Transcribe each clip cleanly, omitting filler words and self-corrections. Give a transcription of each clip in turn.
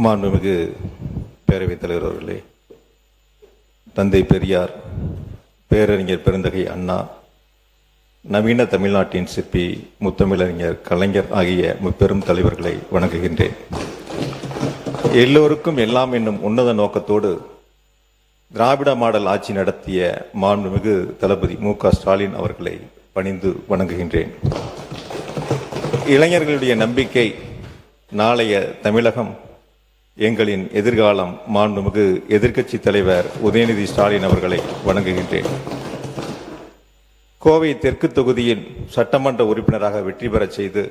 மாண்புமிகு பேரவைத் தலைவர் அவர்களே, தந்தை பெரியார், பேரறிஞர் பெருந்தகை அண்ணா, நவீன தமிழ்நாட்டின் சிற்பி முத்தமிழறிஞர் கலைஞர் ஆகிய முப்பெரும் தலைவர்களை வணங்குகின்றேன். எல்லோருக்கும் எல்லாம் என்னும் உன்னத நோக்கத்தோடு திராவிட மாடல் ஆட்சி நடத்திய மாண்புமிகு தளபதி மு.க. ஸ்டாலின் அவர்களை பணிந்து வணங்குகின்றேன். இளைஞர்களுடைய நம்பிக்கை நாளைய தமிழகம், எங்களின் எதிர்காலம் மாண்புமிகு எதிர்க்கட்சி தலைவர் உதயநிதி ஸ்டாலின் அவர்களை வணங்குகின்றேன். கோவை தெற்கு தொகுதியின் சட்டமன்ற உறுப்பினராக வெற்றி பெறச் செய்து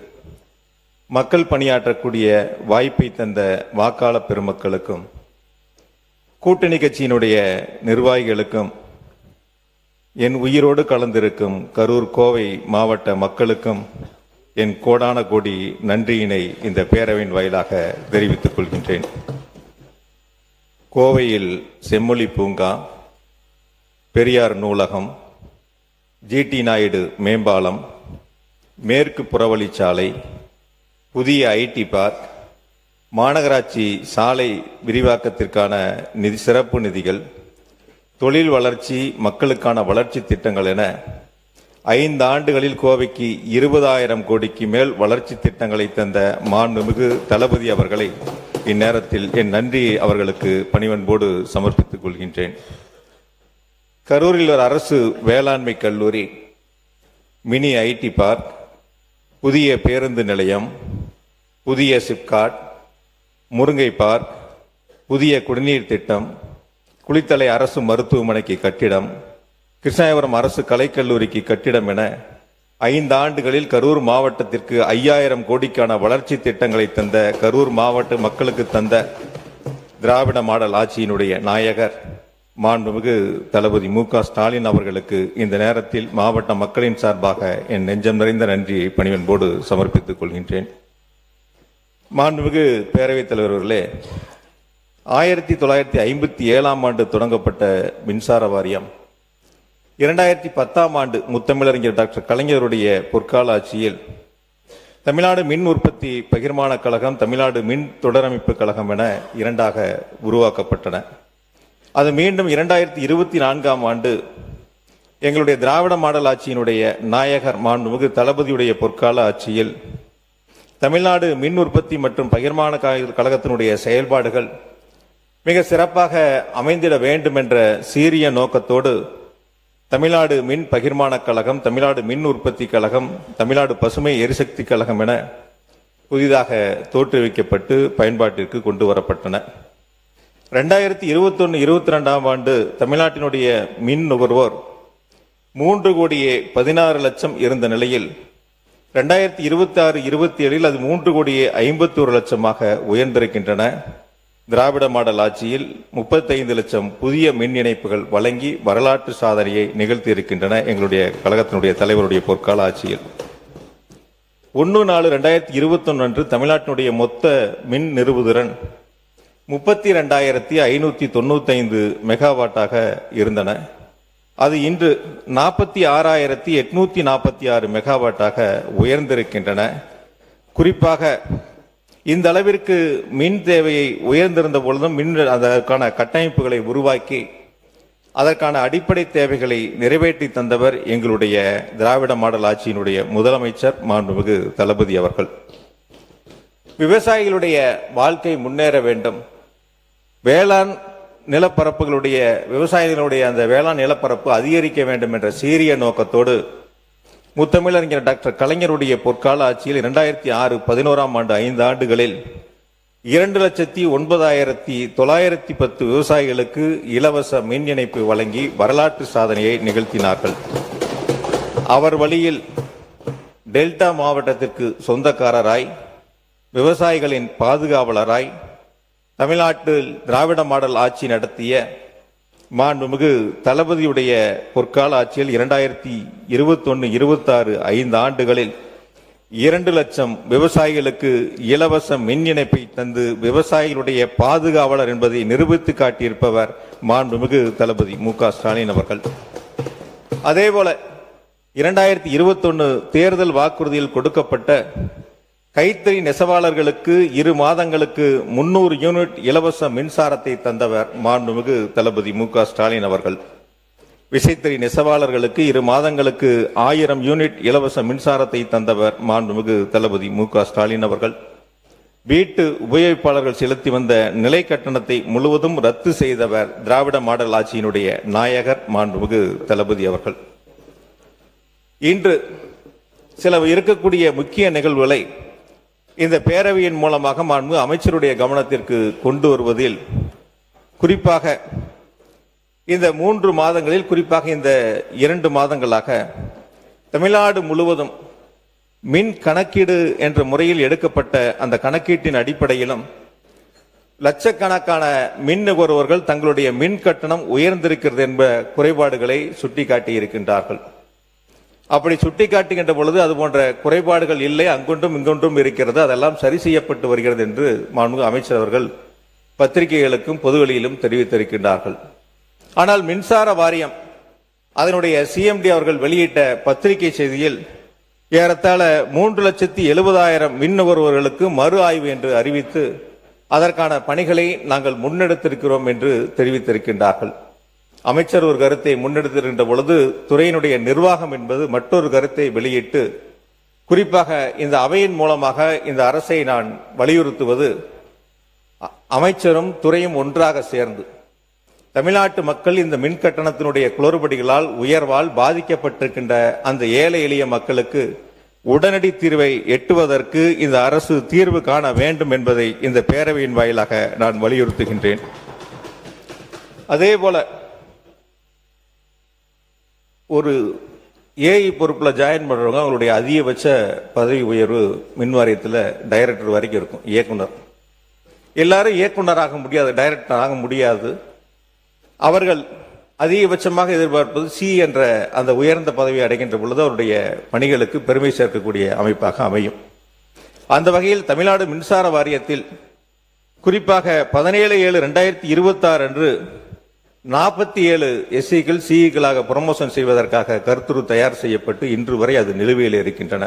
மக்கள் பணியாற்றக்கூடிய வாய்ப்பை தந்த வாக்காளர் பெருமக்களுக்கும் கூட்டணி கட்சியினுடைய நிர்வாகிகளுக்கும் என் உயிரோடு கலந்திருக்கும் கரூர் கோவை மாவட்ட மக்களுக்கும் என் கோடான கோடி நன்றியினை இந்த பேரவையின் வாயிலாக தெரிவித்துக் கொள்கின்றேன். கோவையில் செம்மொழி பூங்கா, பெரியார் நூலகம், ஜி.டி. நாயுடு மேம்பாலம், மேற்கு புறவழிச்சாலை, புதிய ஐடி பார்க், மாநகராட்சி சாலை விரிவாக்கத்திற்கான சிறப்பு நிதிகள், தொழில் வளர்ச்சி, மக்களுக்கான வளர்ச்சி திட்டங்கள் என 5 ஆண்டுகளில் கோவைக்கு 20,000 கோடிக்கு மேல் வளர்ச்சி திட்டங்களை தந்த மாண்புமிகு தளபதி அவர்களை இந்நேரத்தில் என் நன்றியை அவர்களுக்கு பணிவன்போடு சமர்ப்பித்துக் கொள்கின்றேன். கரூரில் ஒரு அரசு வேளாண்மை கல்லூரி, மினி ஐடி பார்க், புதிய பேருந்து நிலையம், புதிய சிப்காட், முருங்கை பார்க், புதிய குடிநீர் திட்டம், குளித்தலை அரசு மருத்துவமனைக்கு கட்டிடம், கிருஷ்ணாயபுரம் அரசு கலைக்கல்லூரிக்கு கட்டிடம் என 5 ஆண்டுகளில் கரூர் மாவட்டத்திற்கு 5,000 கோடிக்கான வளர்ச்சி திட்டங்களை தந்த கரூர் மாவட்ட மக்களுக்கு தந்த திராவிட மாடல் ஆட்சியினுடைய நாயகர் மாண்புமிகு தளபதி மு.க. ஸ்டாலின் அவர்களுக்கு இந்த நேரத்தில் மாவட்ட மக்களின் சார்பாக என் நெஞ்சம் நிறைந்த நன்றியை பணிவன்போடு சமர்ப்பித்துக் கொள்கின்றேன். மாண்புமிகு பேரவைத் தலைவர்களே, 1957 ஆண்டு தொடங்கப்பட்ட மின்சார வாரியம் 2010 ஆண்டு முத்தமிழறிஞர் டாக்டர் கலைஞருடைய பொற்கால ஆட்சியில் தமிழ்நாடு மின் உற்பத்தி பகிர்மான கழகம், தமிழ்நாடு மின் தொடரமைப்பு கழகம் என 2ஆக உருவாக்கப்பட்டன. அது மீண்டும் 2024 ஆண்டு எங்களுடைய திராவிட மாடல் ஆட்சியினுடைய நாயகர் மாண்புமிகு தளபதியுடைய பொற்கால ஆட்சியில் தமிழ்நாடு மின் உற்பத்தி மற்றும் பகிர்மான கழகத்தினுடைய செயல்பாடுகள் மிக சிறப்பாக அமைந்திட வேண்டும் என்ற சீரிய நோக்கத்தோடு தமிழ்நாடு மின் பகிர்மான கழகம், தமிழ்நாடு மின் உற்பத்தி கழகம், தமிழ்நாடு பசுமை எரிசக்தி கழகம் என புதிதாக தோற்றுவிக்கப்பட்டு பயன்பாட்டிற்கு கொண்டு வரப்பட்டன. 2021-22 ஆண்டு தமிழ்நாட்டினுடைய மின் நுகர்வோர் 3,16,00,000 இருந்த நிலையில் 2026-27 அது 3,51,00,000 உயர்ந்திருக்கின்றன. திராவிட மாடல் ஆட்சியில் 35 லட்சம் புதிய மின் இணைப்புகள் வழங்கி வரலாற்று சாதனையை நிகழ்த்தி இருக்கின்றன. எங்களுடைய கழகத்தினுடைய தலைவருடைய பொற்கால ஆட்சியில் 1/4/2021 அன்று தமிழ்நாட்டினுடைய மொத்த மின் நிறுவுதிறன் 32,595 மெகாவாட்டாக இருந்தன. அது இன்று 46,846 மெகாவாட்டாக உயர்ந்திருக்கின்றன. குறிப்பாக இந்த அளவிற்கு மின் தேவையை உயர்ந்திருந்த பொழுதும் அதற்கான கட்டமைப்புகளை உருவாக்கி அதற்கான அடிப்படை தேவைகளை நிறைவேற்றி தந்தவர் எங்களுடைய திராவிட மாடல் ஆட்சியினுடைய முதலமைச்சர் மாண்புமிகு தளபதி அவர்கள். விவசாயிகளுடைய வாழ்க்கை முன்னேற வேண்டும், வேளாண் நிலப்பரப்புகளுடைய விவசாயிகளுடைய அந்த வேளாண் நிலப்பரப்பு அதிகரிக்க வேண்டும் என்ற சீரிய நோக்கத்தோடு முத்தமிழறிஞர் டாக்டர் கலைஞருடைய பொற்கால ஆட்சியில் 2006-11 ஆண்டு 5 ஆண்டுகளில் 2,09,910 விவசாயிகளுக்கு இலவச மின் இணைப்பு வழங்கி வரலாற்று சாதனையை நிகழ்த்தினார்கள். அவர் வழியில் டெல்டா மாவட்டத்திற்கு சொந்தக்காரராய், விவசாயிகளின் பாதுகாவலராய் தமிழ்நாட்டில் திராவிட மாடல் ஆட்சி நடத்திய மாண்புமிகு தளபதியுடைய பொற்கால ஆட்சியில் 2021-26 5 ஆண்டுகளில் 2 லட்சம் விவசாயிகளுக்கு இலவச மின் இணைப்பை தந்து விவசாயிகளுடைய பாதுகாவலர் என்பதை நிரூபித்து காட்டியிருப்பவர் மாண்புமிகு தளபதி மு.க. ஸ்டாலின் அவர்கள். அதேபோல 2021 தேர்தல் வாக்குறுதியில் கொடுக்கப்பட்ட கைத்தறி நெசவாளர்களுக்கு 2 மாதங்களுக்கு 300 யூனிட் இலவச மின்சாரத்தை தந்தவர் மாண்புமிகு தளபதி மு.க. ஸ்டாலின் அவர்கள். விசைத்தறி நெசவாளர்களுக்கு 2 மாதங்களுக்கு 1000 யூனிட் இலவச மின்சாரத்தை தந்தவர் மாண்புமிகு தளபதி மு.க. ஸ்டாலின் அவர்கள். வீட்டு உபயோகிப்பாளர்கள் செலுத்தி வந்த நிலை கட்டணத்தை முழுவதும் ரத்து செய்தவர் திராவிட மாடல் ஆட்சியினுடைய நாயகர் மாண்புமிகு தளபதி அவர்கள். இன்று சில இருக்கக்கூடிய முக்கிய நிகழ்வுகளை இந்த பேரவையின் மூலமாக மாண்பு அமைச்சருடைய கவனத்திற்கு கொண்டு வருவதில் குறிப்பாக இந்த 3 மாதங்களில், குறிப்பாக இந்த 2 மாதங்களாக தமிழ்நாடு முழுவதும் மின் கணக்கீடு என்ற முறையில் எடுக்கப்பட்ட அந்த கணக்கீட்டின் அடிப்படையிலும் லட்சக்கணக்கான மின் நுகர்வோர்கள் தங்களுடைய மின் கட்டணம் உயர்ந்திருக்கிறது என்ப குறைபாடுகளை சுட்டிக்காட்டி இருக்கின்றார்கள். அப்படி சுட்டிக்காட்டுகின்ற பொழுது அது போன்ற குறைபாடுகள் இல்லை, அங்கொன்றும் இங்கொன்றும் இருக்கிறது, அதெல்லாம் சரி செய்யப்பட்டு வருகிறது என்று மாண்புமிகு அமைச்சர் அவர்கள் பத்திரிகைகளுக்கும் பொதுவெளியிலும் தெரிவித்திருக்கின்றார்கள். ஆனால் மின்சார வாரியம் அதனுடைய சிஎம்டி அவர்கள் வெளியிட்ட பத்திரிகை செய்தியில் ஏறத்தாழ 3,70,000 மின் நுகர்வோர்களுக்கு மறு ஆய்வு என்று அறிவித்து அதற்கான பணிகளை நாங்கள் முன்னெடுத்திருக்கிறோம் என்று தெரிவித்திருக்கின்றார்கள். அமைச்சர் ஒரு கருத்தை முன்னெடுத்திருக்கின்ற பொழுது துறையினுடைய நிர்வாகம் என்பது மற்றொரு கருத்தை வெளியிட்டு, குறிப்பாக இந்த அவையின் மூலமாக இந்த அரசை நான் வலியுறுத்துவது, அமைச்சரும் துறையும் ஒன்றாக சேர்ந்து தமிழ்நாட்டு மக்கள் இந்த மின் கட்டணத்தினுடைய குளறுபடிகளால் உயர்வால் பாதிக்கப்பட்டிருக்கின்ற அந்த ஏழை எளிய மக்களுக்கு உடனடி தீர்வை எட்டுவதற்கு இந்த அரசு தீர்வு காண வேண்டும் என்பதை இந்த பேரவையின் வாயிலாக நான் வலியுறுத்துகின்றேன். அதேபோல ஒரு ஏஐ பொறுப்பில் ஜாயின் பண்றவங்க அவங்களுடைய அதிகபட்ச பதவி உயர்வு மின் வாரியத்தில் டைரக்டர் வரைக்கும் இருக்கும். இயக்குனர் எல்லாரும் இயக்குனராக முடியாது, டைரக்டர் ஆக முடியாது. அவர்கள் அதிகபட்சமாக எதிர்பார்ப்பது சி என்ற அந்த உயர்ந்த பதவி அடைகின்ற பொழுது அவருடைய பணிகளுக்கு பெருமை சேர்க்கக்கூடிய அமைப்பாக அமையும். அந்த வகையில் தமிழ்நாடு மின்சார வாரியத்தில் குறிப்பாக 17/7/2026 அன்று 47 எஸ்சிகள் சிஇக்களாக ப்ரமோஷன் செய்வதற்காக கருத்துரு தயார் செய்யப்பட்டு இன்று வரை அது நிலுவையில் இருக்கின்றன.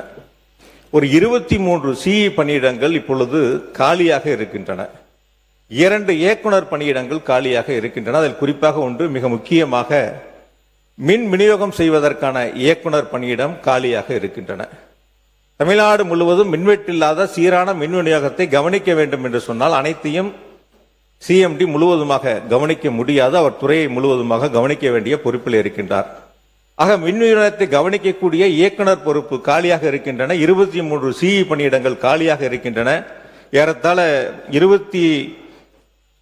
ஒரு 23 சிஇ பணியிடங்கள் இப்பொழுது காலியாக இருக்கின்றன. 2 இயக்குனர் பணியிடங்கள் காலியாக இருக்கின்றன. அதில் குறிப்பாக ஒன்று மிக முக்கியமாக மின் விநியோகம் செய்வதற்கான இயக்குனர் பணியிடம் காலியாக இருக்கின்றன. தமிழ்நாடு முழுவதும் மின்வெட்டில்லாத சீரான மின் விநியோகத்தை கவனிக்க வேண்டும் என்று சொன்னால் அனைத்தையும் சிஎம்டி முழுவதுமாக கவனிக்க முடியாது. அவர் துறையை முழுவதுமாக கவனிக்க வேண்டிய பொறுப்பில் இருக்கின்றார். ஆக மின் விநியோகத்தை கவனிக்கக்கூடிய இயக்குனர் பொறுப்பு காலியாக இருக்கின்றன. 23 சிஇ பணியிடங்கள் காலியாக இருக்கின்றன. ஏறத்தாழ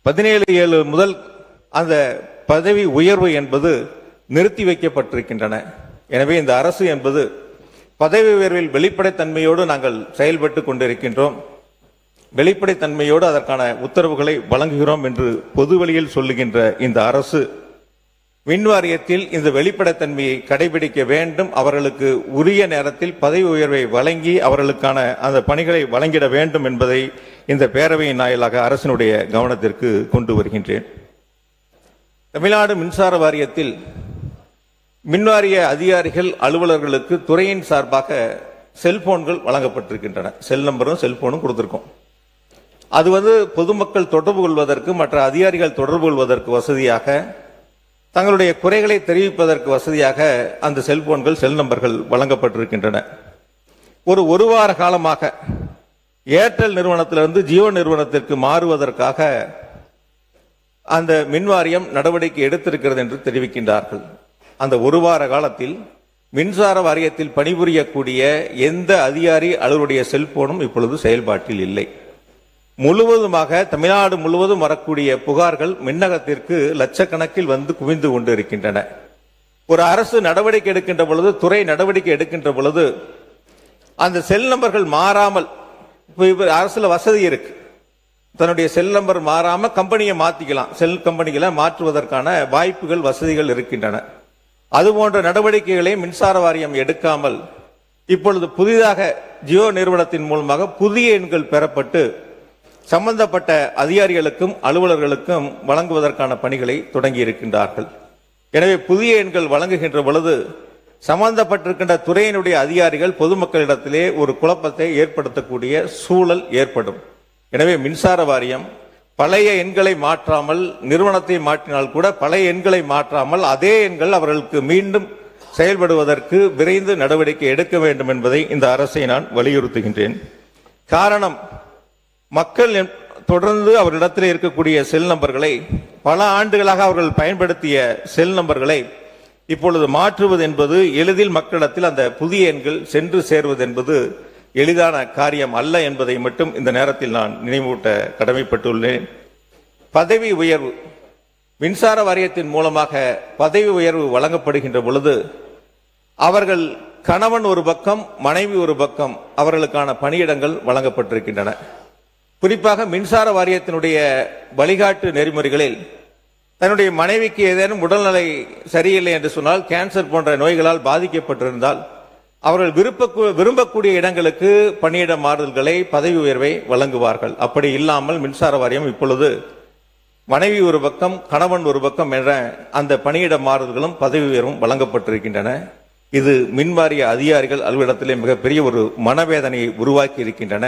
17/7 முதல் அந்த பதவி உயர்வு என்பது நிறுத்தி வைக்கப்பட்டிருக்கின்றன. எனவே இந்த அரசு என்பது பதவி உயர்வில் வெளிப்படைத்தன்மையோடு நாங்கள் செயல்பட்டு கொண்டிருக்கின்றோம். வெளிப்படைத்தன்மையோடு அதற்கான உத்தரவுகளை வழங்குகிறோம் என்று பொதுவெளியில் சொல்லுகின்ற இந்த அரசு மின் வாரியத்தில் இந்த வெளிப்படைத்தன்மையை கடைபிடிக்க வேண்டும். அவர்களுக்கு உரிய நேரத்தில் பதவி உயர்வை வழங்கி அவர்களுக்கான அந்த பணிகளை வழங்கிட வேண்டும் என்பதை இந்த பேரவையின் வாயிலாக அரசினுடைய கவனத்திற்கு கொண்டு வருகின்றேன். தமிழ்நாடு மின்சார வாரியத்தில் மின்வாரிய அதிகாரிகள் அலுவலர்களுக்கு துறையின் சார்பாக செல்போன்கள் வழங்கப்பட்டிருக்கின்றன. செல் நம்பரும் செல்போனும் கொடுத்திருக்கோம். அது பொதுமக்கள் தொடர்பு கொள்வதற்கு, மற்ற அதிகாரிகள் தொடர்பு கொள்வதற்கு வசதியாக, தங்களுடைய குறைகளை தெரிவிப்பதற்கு வசதியாக அந்த செல்போன்கள், செல் நம்பர்கள் வழங்கப்பட்டிருக்கின்றன. ஒரு வார காலமாக ஏர்டெல் நிறுவனத்திலிருந்து ஜியோ நிறுவனத்திற்கு மாறுவதற்காக அந்த மின்வாரியம் நடவடிக்கை எடுத்திருக்கிறது என்று தெரிவிக்கின்றார்கள். அந்த ஒரு வார காலத்தில் மின்சார வாரியத்தில் பணிபுரியக்கூடிய எந்த அதிகாரி அலுவலுடைய செல்போனும் இப்பொழுது செயல்பாட்டில் இல்லை. முழுவதுமாக தமிழ்நாடு முழுவதும் வரக்கூடிய புகார்கள் மின்னகத்திற்கு லட்சக்கணக்கில் குவிந்து கொண்டு இருக்கின்றன. ஒரு அரசு நடவடிக்கை எடுக்கின்ற பொழுது, துறை நடவடிக்கை எடுக்கின்ற பொழுது அந்த செல் நம்பர்கள் மாறாமல், அரசுல வசதி இருக்கு, தன்னுடைய செல் நம்பர் மாறாம கம்பெனியை மாத்திக்கலாம், செல் கம்பெனிகளை மாற்றுவதற்கான வாய்ப்புகள், வசதிகள் இருக்கின்றன. அதுபோன்ற நடவடிக்கைகளை மின்சார வாரியம் எடுக்காமல் இப்பொழுது புதிதாக ஜியோ நிறுவனத்தின் மூலமாக புதிய எண்கள் பெறப்பட்டு சம்பந்தப்பட்ட அதிகாரிகளுக்கும் அலுவலர்களுக்கும் வழங்குவதற்கான பணிகளை தொடங்கி இருக்கின்றார்கள். எனவே புதிய எண்கள் வழங்குகின்ற பொழுது சம்பந்தப்பட்டிருக்கின்ற துறையினுடைய அதிகாரிகள் பொதுமக்களிடத்திலே ஒரு குழப்பத்தை ஏற்படுத்தக்கூடிய சூழல் ஏற்படும். எனவே மின்சார வாரியம் பழைய எண்களை மாற்றாமல், நிறுவனத்தை மாற்றினால் கூட பழைய எண்களை மாற்றாமல் அதே எண்கள் அவர்களுக்கு மீண்டும் செயல்படுவதற்கு விரைந்து நடவடிக்கை எடுக்க வேண்டும் என்பதை இந்த அரசை நான் வலியுறுத்துகின்றேன். காரணம், மக்கள் தொடர்ந்து அவர்களிடத்தில் இருக்கக்கூடிய செல் நம்பர்களை, பல ஆண்டுகளாக அவர்கள் பயன்படுத்திய செல் நம்பர்களை இப்பொழுது மாற்றுவது என்பது எளிதில் மக்களிடத்தில் அந்த புதிய எண்கள் சென்று சேர்வது என்பது எளிதான காரியம் அல்ல என்பதை மட்டும் இந்த நேரத்தில் நான் நினைவூட்ட கடமைப்பட்டுள்ளேன். பதவி உயர்வு, மின்சார வாரியத்தின் மூலமாக பதவி உயர்வு வழங்கப்படுகின்ற பொழுது அவர்கள் கணவன் ஒரு பக்கம், மனைவி ஒரு பக்கம், அவர்களுக்கான பணியிடங்கள் வழங்கப்பட்டிருக்கின்றன. குறிப்பாக மின்சார வாரியத்தினுடைய வழிகாட்டு நெறிமுறைகளில் தன்னுடைய மனைவிக்கு ஏதேனும் உடல்நிலை சரியில்லை என்று சொன்னால், கேன்சர் போன்ற நோய்களால் பாதிக்கப்பட்டிருந்தால் அவர்கள் விரும்பக்கூடிய இடங்களுக்கு பணியிட மாறுதல்களை, பதவி உயர்வை வழங்குவார்கள். அப்படி இல்லாமல் மின்சார வாரியம் இப்பொழுது மனைவி ஒரு பக்கம், கணவன் ஒரு பக்கம் என்ற அந்த பணியிட மாறுதல்களும் பதவி உயர்வும் வழங்கப்பட்டிருக்கின்றன. இது மின்வாரிய அதிகாரிகள் அலுவலகத்திலே மிகப்பெரிய ஒரு மனவேதனையை உருவாக்கி இருக்கின்றன.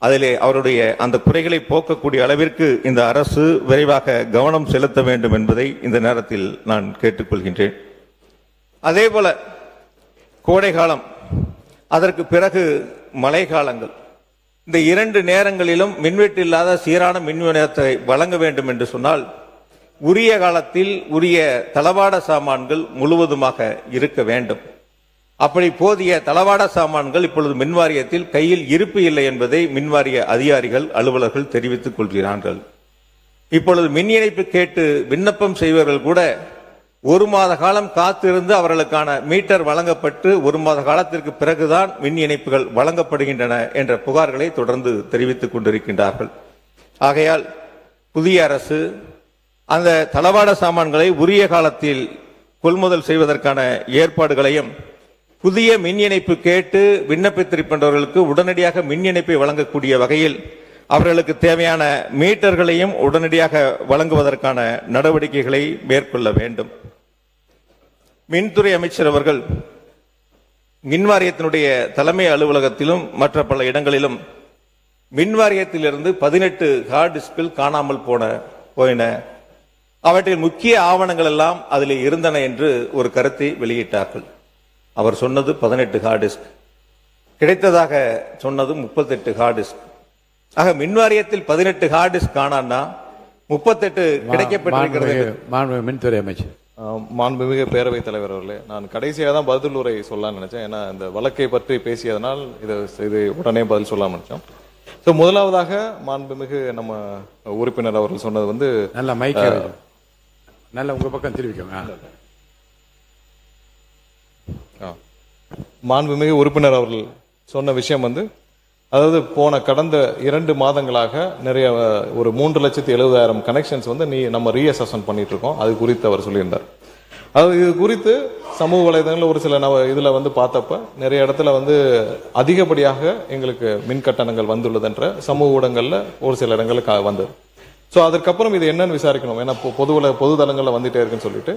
அதிலே அவருடைய அந்த குறைகளை போக்கக்கூடிய அளவிற்கு இந்த அரசு விரைவாக கவனம் செலுத்த வேண்டும் என்பதை இந்த நேரத்தில் நான் கேட்டுக்கொள்கின்றேன். அதேபோல கோடை காலம், அதற்கு பிறகு மழை காலங்கள், இந்த இரண்டு நேரங்களிலும் மின்வெட்டு இல்லாத சீரான மின் விநியோகத்தை வழங்க வேண்டும் என்று சொன்னால் உரிய காலத்தில் உரிய தளவாட சாமான்கள் முழுவதுமாக இருக்க வேண்டும். அப்படி போதிய தளவாட சாமான்கள் இப்பொழுது மின்வாரியத்தில் கையில் இருப்பு இல்லை என்பதை மின்வாரிய அதிகாரிகள், அலுவலர்கள் தெரிவித்துக் கொள்கிறார்கள். இப்பொழுது மின் இணைப்பு கேட்டு விண்ணப்பம் செய்வர்கள் கூட ஒரு மாத காலம் காத்திருந்து அவர்களுக்கான மீட்டர் வழங்கப்பட்டு ஒரு மாத காலத்திற்கு பிறகுதான் மின் இணைப்புகள் வழங்கப்படுகின்றன என்ற புகார்களை தொடர்ந்து தெரிவித்துக் கொண்டிருக்கின்றார்கள். ஆகையால் புதிய அரசு அந்த தளவாட சாமான்களை உரிய காலத்தில் கொள்முதல் செய்வதற்கான ஏற்பாடுகளையும், புதிய மின் இணைப்பு கேட்டு விண்ணப்பித்திருக்கின்றவர்களுக்கு உடனடியாக மின் இணைப்பை வழங்கக்கூடிய வகையில் அவர்களுக்கு தேவையான மீட்டர்களையும் உடனடியாக வழங்குவதற்கான நடவடிக்கைகளை மேற்கொள்ள வேண்டும். மின்துறை அமைச்சர் அவர்கள் மின்வாரியத்தினுடைய தலைமை அலுவலகத்திலும் மற்ற பல இடங்களிலும் மின்வாரியத்திலிருந்து 18 ஹார்ட் டிஸ்கில் காணாமல் போயின, அவற்றில் முக்கிய ஆவணங்கள் எல்லாம் அதில் இருந்தன என்று ஒரு கருத்தை வெளியிட்டார்கள். அவர் சொன்னது 18 ஹார்ட் டிஸ்க், கிடைத்ததாக சொன்னது 38 ஹார்ட் டிஸ்க். ஆக மின்வாரியத்தில் 18 ஹார்ட் டிஸ்க் காணான்னா 38 கிடைக்கப்பட்டிருக்கிறது. மின்துறை அமைச்சர். மாண்புமிகு பேரவைத் தலைவர் அவர்களே, நான் கடைசியாக தான் பதில் உரை சொல்லலாம்னு நினைச்சேன். ஏன்னா இந்த வழக்கை பற்றி பேசியதனால் இது உடனே பதில் சொல்லாம நினைச்சோம். ஸோ முதலாவதாக மாண்புமிகு நம்ம உறுப்பினர் அவர்கள் சொன்னது வந்து நல்ல மைக், நல்ல உங்க பக்கம் தெரிவிக்கோங்க. மாண்புமிகு உறுப்பினர் அவர்கள் சொன்ன விஷயம் வந்து, அதாவது கடந்த 2 மாதங்களாக நிறைய ஒரு 3,70,000 கனெக்ஷன்ஸ் வந்து நம்ம ரீஅசஸ்மென்ட் பண்ணிட்டு இருக்கோம். அது குறித்து அவர் சொல்லியிருந்தார். அதாவது இது குறித்து சமூக வலைதளங்களில் ஒரு சில இதுல வந்து பார்த்தப்ப நிறைய இடத்துல வந்து அதிகப்படியாக எங்களுக்கு மின் கட்டணங்கள் வந்துள்ளதுன்ற சமூக ஊடகங்கள்ல ஒரு சில இடங்களுக்கு வந்தது. ஸோ அதற்கப்புறம் இது என்னன்னு விசாரிக்கணும். ஏன்னா பொது தளங்களில் வந்துட்டே இருக்குன்னு சொல்லிட்டு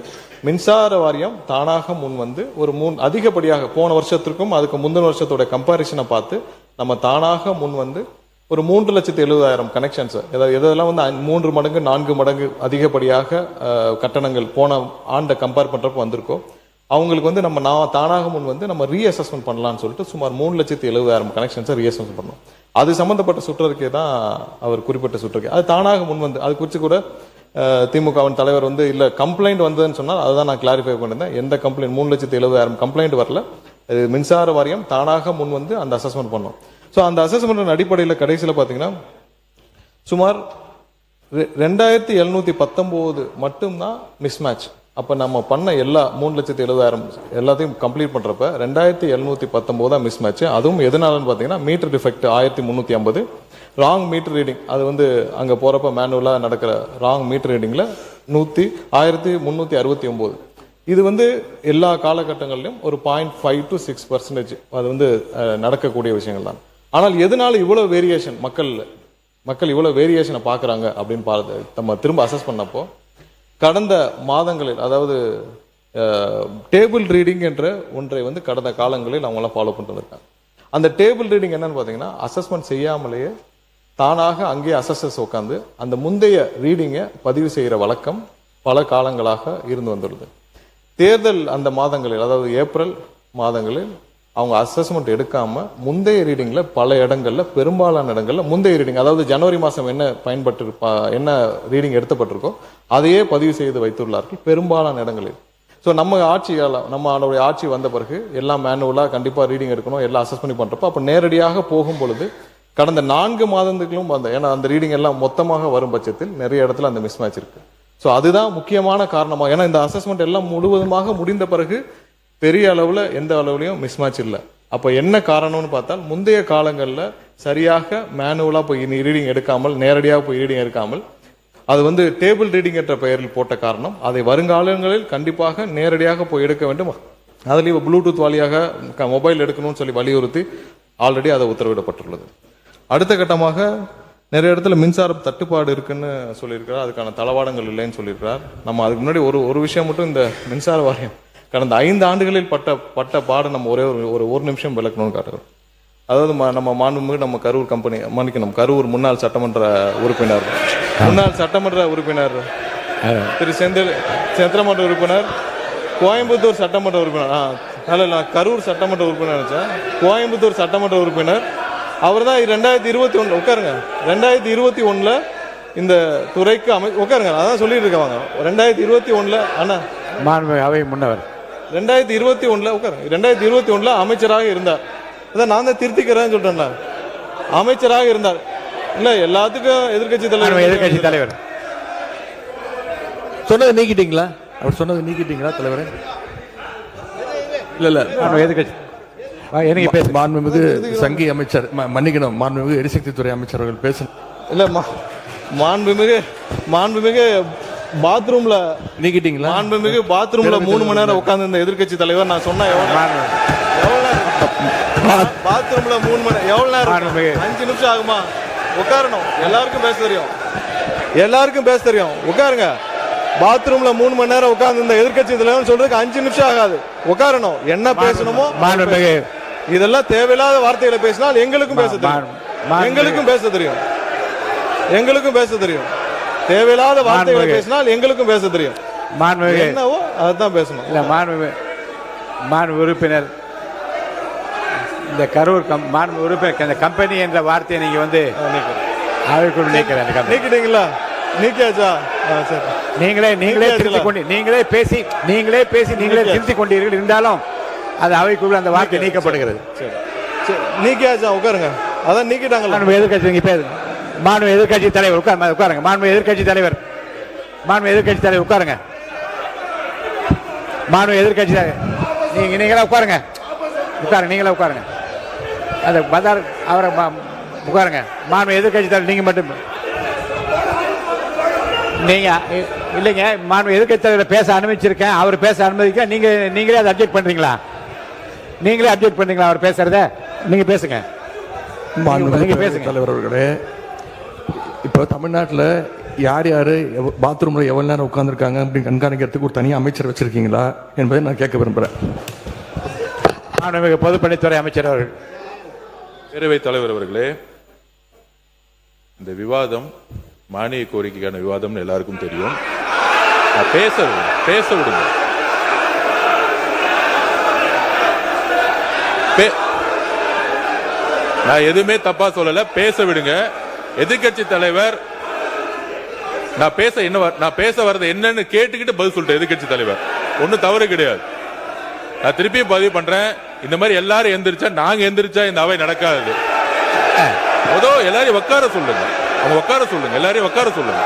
மின்சார வாரியம் தானாக முன் வந்து ஒரு அதிகப்படியாக போன வருஷத்திற்கும் அதுக்கு முந்தின வருஷத்தோட கம்பாரிசனை பார்த்து நம்ம தானாக முன் வந்து ஒரு 3,70,000 கனெக்ஷன்ஸ், இதெல்லாம் வந்து 3 மடங்கு 4 மடங்கு அதிகப்படியாக கட்டணங்கள் போன ஆண்டை கம்பேர் பண்றப்ப வந்திருக்கோம். அவங்களுக்கு வந்து நம்ம தானாக முன் வந்து நம்ம ரீஅசஸ்மெண்ட் பண்ணலாம்னு சொல்லிட்டு சுமார் 3,70,000 கனெக்ஷன்ஸை ரீஅசஸ்மெண்ட் பண்ணோம். அது சம்பந்தப்பட்ட சுற்றறிக்கை தான் அவர் குறிப்பிட்ட சுற்றறிக்கை. அது தானாக முன் வந்து அது குறித்து கூட திமுகவின் தலைவர் வந்து இல்ல கம்ப்ளைண்ட் வந்ததுன்னு சொன்னால் அதுதான் நான் கிளாரிஃபை பண்ணியிருந்தேன். எந்த கம்ப்ளைண்ட் 3,70,000 கம்ப்ளைண்ட் வரல. மின்சார வாரியம் தானாக முன் வந்து அந்த அசஸ்மெண்ட் பண்ணோம். ஸோ அந்த அசஸ்மெண்ட் அடிப்படையில் கடைசியில் பார்த்தீங்கன்னா சுமார் 2,719 மட்டும்தான் மிஸ்மேட்ச். அப்போ நம்ம பண்ண எல்லா 3,70,000 எல்லாத்தையும் கம்ப்ளீட் பண்ணுறப்ப 2,719 தான் மிஸ்மேட்ச். அதுவும் எதனாலன்னு பார்த்தீங்கன்னா meter defect 1,350, wrong meter reading, அது வந்து அங்கே போகிறப்ப மேனுவலாக நடக்கிற ராங் மீட்டர் ரீடிங்கில் 1,369. இது வந்து எல்லா காலகட்டங்களிலும் ஒரு 0.5 to 6% அது வந்து நடக்கக்கூடிய விஷயங்கள் தான். ஆனால் எதனால இவ்வளவு வேரியேஷன் மக்கள் இவ்வளவு வேரியேஷனை பார்க்குறாங்க அப்படின்னு நம்ம திரும்ப அசஸ் பண்ணப்போ கடந்த மாதங்களில், அதாவது டேபிள் ரீடிங் என்ற ஒன்றை வந்து கடந்த காலங்களில் அவங்களாம் ஃபாலோ பண்ணிட்டு இருக்காங்க. அந்த டேபிள் ரீடிங் என்னன்னு பார்த்தீங்கன்னா அசஸ்மெண்ட் செய்யாமலேயே தானாக அங்கேயே அசஸர்ஸ் உட்காந்து அந்த முந்தைய ரீடிங்கை பதிவு செய்கிற வழக்கம் பல காலங்களாக இருந்து வந்துள்ளது. தேர்தல் அந்த மாதங்களில், அதாவது ஏப்ரல் மாதங்களில் அவங்க அசஸ்மெண்ட் எடுக்காம முந்தைய ரீடிங்ல பல இடங்கள்ல, பெரும்பாலான இடங்கள்ல முந்தைய ரீடிங், அதாவது ஜனவரி மாதம் என்ன ரீடிங் எடுத்தப்பட்டிருக்கோ அதையே பதிவு செய்து வைத்துள்ளார்கள் பெரும்பாலான இடங்களில். ஸோ நம்மளுடைய ஆட்சி வந்த பிறகு எல்லாம் மேனுவலாக கண்டிப்பாக ரீடிங் எடுக்கணும், எல்லாம் அசஸ் பண்ணி பண்ணுறப்போ அப்போ நேரடியாக போகும் பொழுது கடந்த 4 மாதங்களும் ஏன்னா அந்த ரீடிங் எல்லாம் மொத்தமாக வரும் பட்சத்தில் நிறைய இடத்துல அந்த மிஸ் மேட்ச் இருக்கு. ஸோ அதுதான் முக்கியமான காரணமாக. ஏன்னா இந்த அசஸ்மெண்ட் எல்லாம் முழுவதுமாக முடிந்த பிறகு பெரிய அளவில் எந்த அளவுலையும் மிஸ் மேட்ச் இல்லை. அப்போ என்ன காரணம்னு பார்த்தால் முந்தைய காலங்களில் சரியாக மேனுவலாக போய் ரீடிங் எடுக்காமல், நேரடியாக போய் ரீடிங் எடுக்காமல் அது வந்து டேபிள் ரீடிங் என்ற பெயரில் போட்ட காரணம். அதை வருங்காலங்களில் கண்டிப்பாக நேரடியாக போய் எடுக்க வேண்டும். அதுலேயும் ப்ளூடூத் வழியாக மொபைல் எடுக்கணும்னு சொல்லி வலியுறுத்தி ஆல்ரெடி அதை உத்தரவிடப்பட்டுள்ளது. அடுத்த கட்டமாக நிறைய இடத்துல மின்சார தட்டுப்பாடு இருக்குன்னு சொல்லியிருக்கிறார், அதுக்கான தளவாடங்கள் இல்லைன்னு சொல்லியிருக்கிறார். நம்ம அதுக்கு முன்னாடி ஒரு விஷயம் மட்டும், இந்த மின்சார வாரியம் கடந்த 5 ஆண்டுகளில் பட்ட பாடு நம்ம ஒரு நிமிஷம் விளக்கணும்னு காட்டுறோம். அதாவது நம்ம மாண்புமிகு நம்ம கரூர் முன்னாள் சட்டமன்ற உறுப்பினர் திரு சந்திரமன்ற உறுப்பினர், கோயம்புத்தூர் சட்டமன்ற உறுப்பினர், நான் கரூர் சட்டமன்ற உறுப்பினர் நினைச்சேன், கோயம்புத்தூர் சட்டமன்ற உறுப்பினர். அவர் தான் 2021 உட்காருங்க, 2021 இந்த துறைக்கு உட்காருங்க, அதான் சொல்லிட்டு இருக்காங்க. 2021 அண்ணா அவை முன்னவர் 2021 உட்காருங்க, 2021 அமைச்சராக இருந்தார். அதான் நான் தான் திருத்திக்கிறேன்னு சொல்றேன்ல, அமைச்சராக இருந்தார். இல்ல எல்லாத்துக்கும் எதிர்கட்சி தலைவர் சொன்னதை நீக்கிட்டீங்களா? அவர் சொன்னதை நீக்கிட்டீங்களா தலைவரே? இல்ல எதிர்கட்சி மாண்புமிகு சங்கி அமைச்சர், மன்னிக்கணும், மாண்புமிகு எரிசக்தி துறை அமைச்சர் அவர்கள் பேச இல்ல மாண்புமிகு பாத்ரூம்ல நீக்கிட்டீங்களா? மாண்புமிகு பாத்ரூம்ல 3 மணி நேரம் உட்கார்ந்து இந்த எதிர்கட்சி தலைவர் நான் சொன்னா பாத்ரூம்ல 3 மணி எவ்வளவு நேரம்? 5 நிமிஷம் ஆகுமா? உட்காரணும். எல்லாருக்கும் பேச தெரியும். உட்காருங்க. பாத்ரூம்ல 3 மணி நேரம் உட்கார்ந்து இந்த எதிர்கட்சி தலைவர் சொல்றதுக்கு 5 நிமிஷம் ஆகாது. உட்காரணும். என்ன பேசணுமோ இதெல்லாம் தேவையில்லாத வார்த்தைகளை பேசினால் எங்களுக்கும் பேச தெரியும். எங்களுக்கும் பேச தெரியும். தேவையில்லாத வார்த்தைகளை பேசினால் எங்களுக்கும் பேச தெரியும். என்னவோ அதுதான் பேசணும். இல்ல மாண்பு உறுப்பினர், இந்த கரூர் மாண்பு உறுப்பினர் இந்த கம்பெனி என்ற வார்த்தையை நீங்க வந்து அவைக்குள் நீக்கிட்டீங்களா? நீக்கியாச்சா? சரி. நீங்களே பேசி திருத்திக் கொண்டீர்கள். இருந்தாலும் அது அவைக்குள் அந்த வார்த்தை நீக்கப்படுகிறது. நீக்கியாச்சா? உட்காருங்க. அதான் நீக்கிட்டாங்க. எதிர்கட்சி மாண்பு எதிர்கட்சி தலைவர் உட்காருங்க. மாண்பு எதிர்கட்சி தலைவர் உட்காருங்க. மாண்பு எதிர்கட்சி நீங்களே உட்காருங்க. நீங்களே உட்காருங்க. அந்த பதார் அவரை உட்காருங்க. மாண்பு எதிர்கட்சி தலைவர் நீங்க மட்டும் நீங்க இல்லைங்க. மாண்பு எதிர்கட்சி தலைவர் பேச அனுமதிச்சிருக்கேன். அவர் பேச அனுமதிக்க நீங்களே அதை அப்ஜெக்ட் பண்றீங்களா? அவர் பேசுறத நீங்க பேசுங்க. தலைவர் அவர்களே, இப்போ தமிழ்நாட்டில் யார் பாத்ரூம்ல எவ்வளவு நேரம் உட்கார்ந்துருக்காங்க அப்படின்னு கண்காணிக்கிறதுக்கு ஒரு தனி அமைச்சர் வச்சிருக்கீங்களா என்பதை நான் கேட்க விரும்புறேன். பொதுப்பணித்துறை அமைச்சர் அவர்கள். பேரவைத் தலைவர் அவர்களே, இந்த விவாதம் மானிய கோரிக்கைக்கான விவாதம் எல்லாருக்கும் தெரியும். பேச விடுங்க. நான் எதுவுமே தப்பா சொல்லல, பேச விடுங்க. எதிர்கட்சி தலைவர் நான் பேச வர்றது என்னன்னு கேட்டுக்கிட்டு பதில் சொல்லிட்டேன். எதிர்கட்சி தலைவர் ஒன்னும் தவறு கிடையாது. நான் திருப்பியும் பதிவு பண்றேன், இந்த மாதிரி எல்லாரும் எந்திரிச்சா நாங்க எந்திரிச்சா இந்த அவை நடக்காது. எல்லாரையும் உட்கார சொல்லுங்க. எல்லாரையும் உட்கார சொல்லுங்க.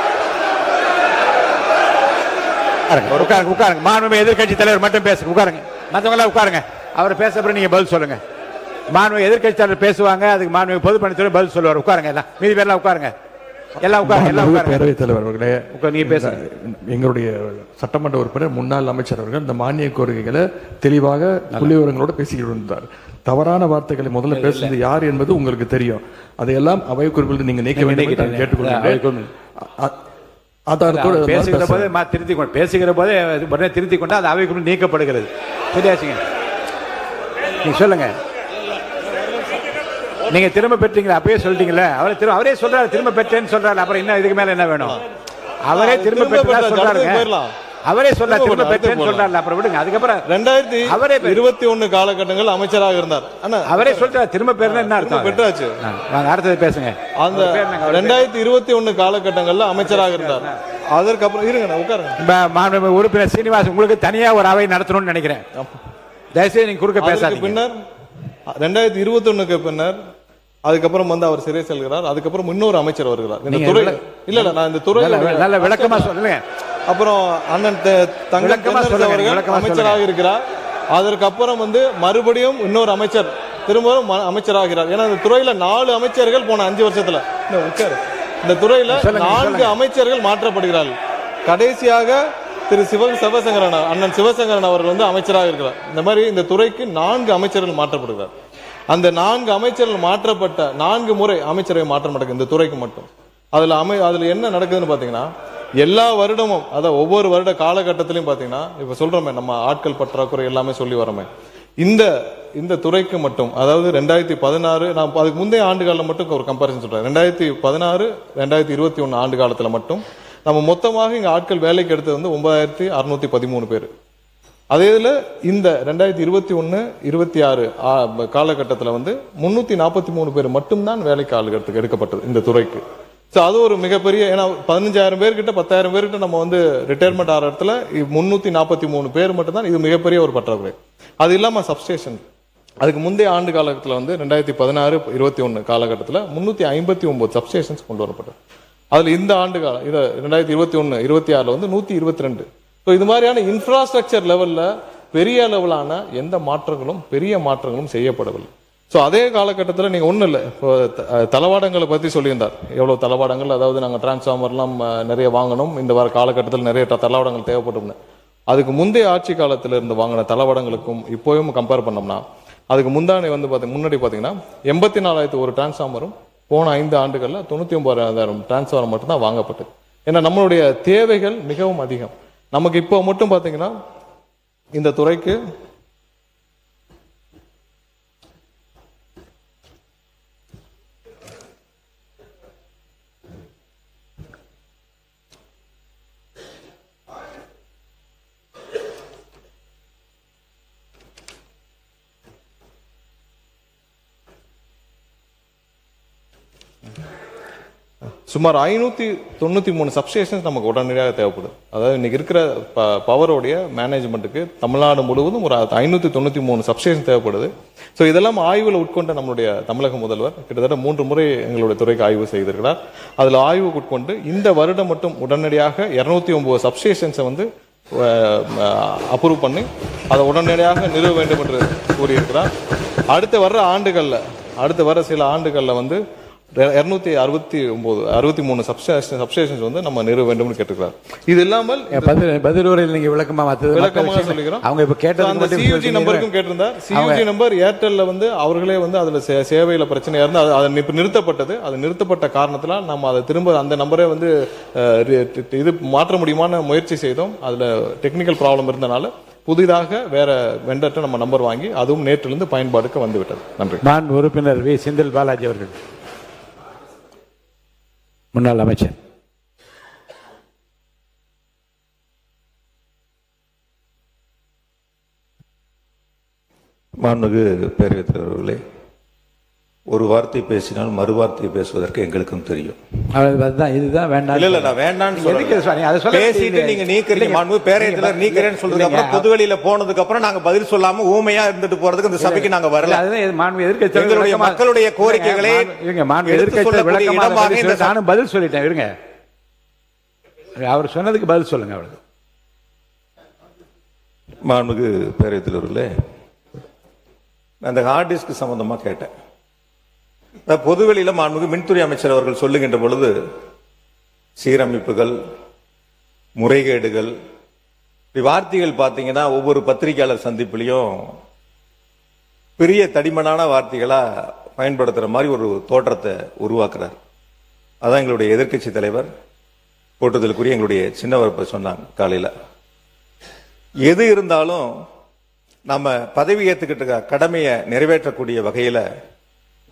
உட்காருங்க. மாண்புமிகு எதிர்கட்சி தலைவர் மட்டும் பேசுங்க. உட்காருங்க. மற்றவங்க உட்காருங்க. அவர் பேசப்பறம் நீங்க பதில் சொல்லுங்க. மாண்புமிகு எதிர்கட்சி தலைவர் பேசுவாங்க, அதுக்கு மாண்புமிகு பொதுப்பணித்துறை பதில் சொல்லுவார். உட்காருங்க. எல்லாம் மீதி பேர்லாம் உட்காருங்க. பேரவைத் தலைவர் அவர்களே, நீங்க பேசுங்க. எங்களுடைய சட்டமன்ற உறுப்பினர் முன்னாள் அமைச்சர் அவர்கள் இந்த மானிய கோரிக்கைகளை தெளிவாக புள்ளிவிவரங்களோட பேசிக்கிட்டு இருந்தார். தவறான வார்த்தைகளை முதல்ல பேசுறது யார் என்பது உங்களுக்கு தெரியும். அதையெல்லாம் அவை குறிப்பில் நீங்க நீக்க வேண்டும் கேட்டுக்கொள்கிறேன். ஆதாரத்தோடு அவர் பேசுகிற போதே பேசுறேன். திருத்தி கொண்டு பேசுகிற போதே உடனே திருத்தி கொண்டு அது அவைக்குள் நீக்கப்படுகிறது. சரியாச்சுங்க, நீங்க சொல்லுங்க. நீங்க திரும்ப பெற்றீங்களா? அப்பயே சொல்லிட்டீங்களே. அவரே சொல்றாரு திரும்ப பெற்றேன்னு சொல்றாரு. அப்புறம் என்ன இதுக்கு மேல என்ன வேணும்? அவரே திரும்ப பெற்றா சொல்றாருங்க. அவரே சொல்றாரு திரும்ப பெற்றேன்னு சொல்றாரு. அப்புறம் விடுங்க. அதுக்கப்புறம் 2021 காலகட்டங்கள் அமைச்சராக இருந்தார். அவரே சொல்றாரு திரும்ப பெறல என்ன அர்த்தம்? பெற்றாச்சு. வாங்க அடுத்தது பேசுங்க. அந்த 2021 காலகட்டங்கள்ல அமைச்சராக இருந்தார். அதற்கப்புறம் இருங்க, நான் உட்காருங்க. மாண்புமிகு உறுப்பினர் சீனிவாசன், உங்களுக்கு தனியா ஒரு அவை நடத்தணும்னு நினைக்கிறேன். தயவுசெய்து நீங்க குறுக்க பேசாதீங்க. பின்னர் 2021க்கு பின்னர் அதுக்கப்புறம் வந்து அவர் சிறை செல்கிறார். அதுக்கப்புறம் இன்னொரு அமைச்சர் வருகிறார் இந்த துறையில. இல்ல நான் இந்த துறையில நல்ல விளக்கமா சொல்லுங்க. அப்புறம் அண்ணன் தங்கம் தென்னரசு அவர்கள் அமைச்சராக இருக்கிறார். அதற்கப்புறம் வந்து மறுபடியும் இன்னொரு அமைச்சர் திரும்பவும் அமைச்சராகிறார். ஏன்னா இந்த துறையில 4 அமைச்சர்கள் போன 5 வருஷத்துல இந்த துறையில 4 அமைச்சர்கள் மாற்றப்படுகிறார்கள். கடைசியாக திரு சிவசங்கரன் அண்ணன் சிவசங்கரன் அவர்கள் வந்து அமைச்சராக இருக்கிறார். இந்த மாதிரி இந்த துறைக்கு 4 அமைச்சர்கள் மாற்றப்படுகிறார். அந்த 4 அமைச்சர்கள் மாற்றப்பட்ட 4 முறை அமைச்சரவை மாற்றம் நடக்குது இந்த துறைக்கு மட்டும். அதுல என்ன நடக்குதுன்னு பாத்தீங்கன்னா, எல்லா வருடமும் அதாவது ஒவ்வொரு வருட காலகட்டத்திலையும் பாத்தீங்கன்னா, இப்ப சொல்றோமே நம்ம ஆட்கள் பற்றாக்குறை எல்லாமே சொல்லி வரமே, இந்த துறைக்கு மட்டும் அதாவது 2016 நான் அதுக்கு முந்தைய ஆண்டு மட்டும் ஒரு கம்பாரிசன் சொல்றேன். 2016 2021 ஆண்டு காலத்துல மட்டும் நம்ம மொத்தமாக இங்க ஆட்கள் வேலைக்கு எடுத்தது வந்து 9613 பேர். அதே இதுல இந்த 2021 26 காலகட்டத்தில் வந்து 343 பேர் மட்டும்தான் வேலைக்கு ஆளுகிறதுக்கு எடுக்கப்பட்டது இந்த துறைக்கு. அது ஒரு மிகப்பெரிய, ஏன்னா 15,000 பேர்கிட்ட 10,000 பேர்கிட்ட நம்ம வந்து ரிட்டையர்மெண்ட் ஆகிற இடத்துல 343 பேர் மட்டும்தான். இது மிகப்பெரிய ஒரு பற்றாக்குறை. அது இல்லாம சப்ஸ்டேஷன் அதுக்கு முந்தைய ஆண்டு காலத்தில் வந்து 2016-21 காலகட்டத்தில் 359 சப்ஸ்டேஷன்ஸ் கொண்டு வரப்பட்டது. அதுல இந்த ஆண்டு காலம் இதை 2021-26 வந்து 122. இது மாதிரியான இன்ஃப்ராஸ்ட்ரக்சர் லெவல்ல பெரிய லெவலான எந்த பெரிய மாற்றங்களும் செய்யப்படவில்லை. அதே காலகட்டத்தில் நீங்க ஒண்ணு இல்லை, இப்போ தளவாடங்களை பத்தி சொல்லியிருந்தார். எவ்வளவு தளவாடங்கள், அதாவது நாங்க டிரான்ஸ்ஃபார்மர்லாம் நிறைய வாங்கணும், இந்த வார காலகட்டத்தில் நிறைய தளவாடங்கள் தேவைப்படும். அதுக்கு முந்தைய ஆட்சி காலத்தில் இருந்து வாங்கின தளவாடங்களுக்கும் இப்போயும் கம்பேர் பண்ணோம்னா, அதுக்கு முன்னாடி பாத்தீங்கன்னா 84,000 ஒரு டிரான்ஸ்ஃபார்மரும் போன 5 ஆண்டுகள்ல 99,000 டிரான்ஸ்ஃபார்மர் மட்டும் தான் வாங்கப்பட்டது. ஏன்னா நம்மளுடைய தேவைகள் மிகவும் அதிகம். நமக்கு இப்போ மட்டும் பாத்தீங்கன்னா இந்த துறைக்கு சுமார் 593 சப்ஸ்டேஷன்ஸ் நமக்கு உடனடியாக தேவைப்படுது. அதாவது இன்னைக்கு இருக்கிற பவரோடைய மேனேஜ்மெண்ட்டுக்கு தமிழ்நாடு முழுவதும் ஒரு 593 சப்ஸ்டேஷன் தேவைப்படுது. இதெல்லாம் ஆய்வில் உட்கொண்ட நம்மளுடைய தமிழக முதல்வர் கிட்டத்தட்ட 3 முறை எங்களுடைய துறைக்கு ஆய்வு செய்திருக்கிறார். அதுல ஆய்வுக்கு உட்கொண்டு இந்த வருடம் மட்டும் உடனடியாக 209 சப்ஸ்டேஷன்ஸை வந்து அப்ரூவ் பண்ணி அதை உடனடியாக நிறுவ வேண்டும் என்று கூறியிருக்கிறார். அடுத்து வர சில ஆண்டுகள்ல வந்து 263 சப்ஸ்டேஷன்ஸ் வந்து நம்ம நிறுவ வேண்டும் கேட்டுக்கிறார். இது இல்லாமல் பதிலுரையில் நீங்க விளக்கமா சொல்லிக்கிறோம். அவங்க இப்ப கேட்ட சியூஜி நம்பருக்கும் கேட்டிருந்தார். சியூஜி நம்பர் ஏர்டெல்ல வந்து அவர்களே வந்து அதுல சேவையில பிரச்சனையா இருந்து அது இப்ப நிறுத்தப்பட்டது. அது நிறுத்தப்பட்ட காரணத்தினால் நம்ம அதை திரும்ப அந்த நம்பரை வந்து இது மாற்ற முடியுமான முயற்சி செய்தோம். அதுல டெக்னிக்கல் ப்ராப்ளம் இருந்தனால புதிதாக வேற வெண்டர்ட்ட நம்ம நம்பர் வாங்கி அதுவும் நேற்றிலிருந்து பயன்பாடுக்கு வந்துவிட்டது. நன்றி. நான் உறுப்பினர் வி. செந்தில் பாலாஜி அவர்கள், முன்னாள் அமைச்சர். மாண்புமிகு பேரவைத் தலைவர் அவர்களே, ஒரு வார்த்தை பேசினால் மறு வார்த்தை பேசுவதற்கு எங்களுக்கும் தெரியும். இதுதான் வேண்டாம். இல்ல நான் வேண்டாம்னு பேசிட்டு நீங்க நீக்கிறீங்க. மாண்புமிகு பேரவைத் தலைவர் நீக்கிறேன்னு சொல்றதுக்கு அப்புறம் பொதுவெளியில போனதுக்கு அப்புறம் நாங்க பதில் சொல்லாம ஊமையா இருந்துட்டு போறதுக்கு இந்த சபைக்கு நாங்க வரல. எங்களுடைய மக்களுடைய கோரிக்கைகளை நானும் பதில் சொல்லிட்டேன். இருங்க, அவர் சொன்னதுக்கு பதில் சொல்லுங்க. அவளுக்கு மாண்புமிகு பேரவைத் தலைவர்களே, அந்த ஹார்ட் டிஸ்க் சம்பந்தமா கேட்டேன். பொதுவெளியில மாண்புமிகு மின்துறை அமைச்சர் அவர்கள் சொல்லுகின்ற பொழுது சீரமைப்புகள், முறைகேடுகள், வார்த்தைகள் பார்த்தீங்கன்னா ஒவ்வொரு பத்திரிகையாளர் சந்திப்பிலையும் பெரிய தடிமனான வார்த்தைகளா பயன்படுத்துற மாதிரி ஒரு தோற்றத்தை உருவாக்குறார். அதான் எங்களுடைய எதிர்க்கட்சி தலைவர் போட்டுதலுக்குரிய எங்களுடைய சின்னவர் இப்ப சொன்னாங்க காலையில. எது இருந்தாலும் நம்ம பதவி ஏற்றுக்கிட்ட கடமையை நிறைவேற்றக்கூடிய வகையில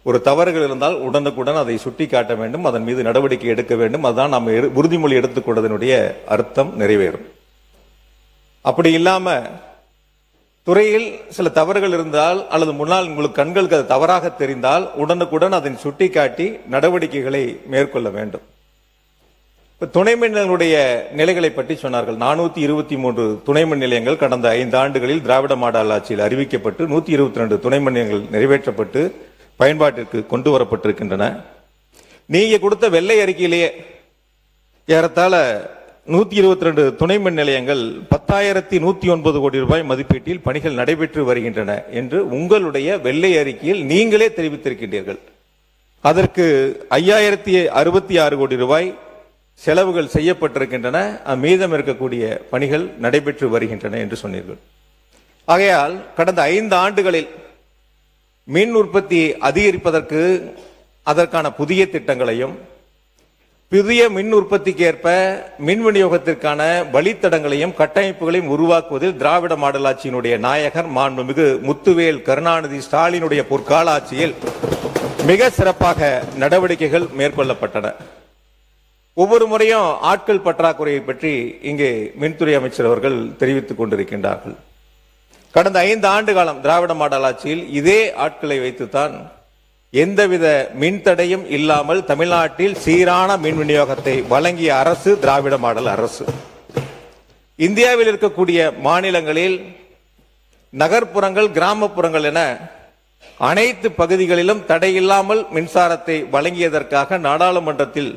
ஒரு தவறுகள் இருந்தால் உடனுக்குடன் அதை சுட்டி காட்ட வேண்டும், அதன் மீது நடவடிக்கை எடுக்க வேண்டும். அதுதான் நம்ம உறுதிமொழி எடுத்துக்கொண்டதனுடைய அர்த்தம் நிறைவேறும். அப்படி இல்லாம துறையில் சில தவறுகள் இருந்தால் அல்லது முன்னால் உங்களுக்கு கண்களுக்கு அது தவறாக தெரிந்தால் உடனுக்குடன் அதை சுட்டிக்காட்டி நடவடிக்கைகளை மேற்கொள்ள வேண்டும். துணை மின் நிலையங்களுடைய நிலைகளை பற்றி சொன்னார்கள். 423 துணை மின் நிலையங்கள் கடந்த 5 ஆண்டுகளில் திராவிட மாடல் ஆட்சியில் அறிவிக்கப்பட்டு 122 துணை மின் நிலையங்கள் நிறைவேற்றப்பட்டு பயன்பாட்டிற்கு கொண்டு வரப்பட்டிருக்கின்றன. நீங்க கொடுத்த வெள்ளை அறிக்கையிலேயே ஏறத்தாழ 122 துணை மின் நிலையங்கள் 10,109 கோடி ரூபாய் மதிப்பீட்டில் பணிகள் நடைபெற்று வருகின்றன என்று உங்களுடைய வெள்ளை அறிக்கையில் நீங்களே தெரிவித்திருக்கின்றீர்கள். அதற்கு 5,066 கோடி ரூபாய் செலவுகள் செய்யப்பட்டிருக்கின்றன, மீதம் இருக்கக்கூடிய பணிகள் நடைபெற்று வருகின்றன என்று சொன்னீர்கள். ஆகையால் கடந்த 5 ஆண்டுகளில் மின் உற்பத்தி அதிகரிப்பதற்கு அதற்கான புதிய திட்டங்களையும் புதிய மின் உற்பத்திக்கு ஏற்ப மின் விநியோகத்திற்கான வழித்தடங்களையும் கட்டமைப்புகளையும் உருவாக்குவதில் திராவிட மாடல் ஆட்சியினுடைய நாயகர் மாண்புமிகு முத்துவேல் கருணாநிதி ஸ்டாலினுடைய பொற்கால ஆட்சியில் மிக சிறப்பாக நடவடிக்கைகள் மேற்கொள்ளப்பட்டன. ஒவ்வொரு முறையும் ஆட்கள் பற்றாக்குறையை பற்றி இங்கே மின்துறை அமைச்சர் அவர்கள் தெரிவித்துக் கொண்டிருக்கின்றார்கள். கடந்த 5 ஆண்டு காலம் திராவிட மாடல் ஆட்சியில் இதே ஆட்களை வைத்துத்தான் எந்தவித மின்தடையும் இல்லாமல் தமிழ்நாட்டில் சீரான மின் விநியோகத்தை வழங்கிய அரசு திராவிட மாடல் அரசு. இந்தியாவில் இருக்கக்கூடிய மாநிலங்களில் நகர்ப்புறங்கள், கிராமப்புறங்கள் என அனைத்து பகுதிகளிலும் தடையில்லாமல் மின்சாரத்தை வழங்கியதற்காக நாடாளுமன்றத்தில்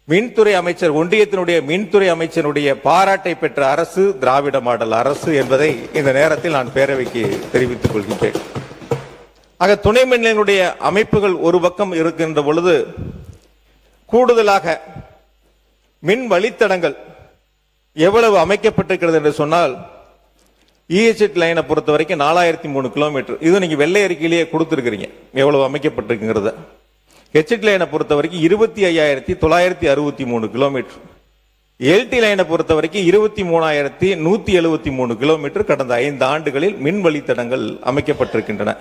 மின்துறை அமைச்சர், ஒன்றியத்தினுடைய மின்துறை அமைச்சருடைய பாராட்டை பெற்ற அரசு திராவிட மாடல் அரசு என்பதை இந்த நேரத்தில் நான் பேரவைக்கு தெரிவித்துக் கொள்கின்றேன். ஆக துணை மின் நிலையங்களுடைய அமைப்புகள் ஒரு பக்கம் இருக்கின்ற பொழுது கூடுதலாக மின் வழித்தடங்கள் எவ்வளவு அமைக்கப்பட்டிருக்கிறது என்று சொன்னால், இஎச்எட் லைனை பொறுத்த வரைக்கும் 4003 கிலோமீட்டர். இது நீங்க வெள்ளை அறிக்கையிலேயே கொடுத்திருக்கிறீங்க எவ்வளவு அமைக்கப்பட்டிருக்குங்கிறத. ஹெச்எட் லைனை பொறுத்த வரைக்கும் 25,963 கிலோமீட்டர். எல்டி லைனை பொறுத்த வரைக்கும் 23,173 கிலோமீட்டர் கடந்த 5 ஆண்டுகளில் மின் வழித்தடங்கள் அமைக்கப்பட்டிருக்கின்றன.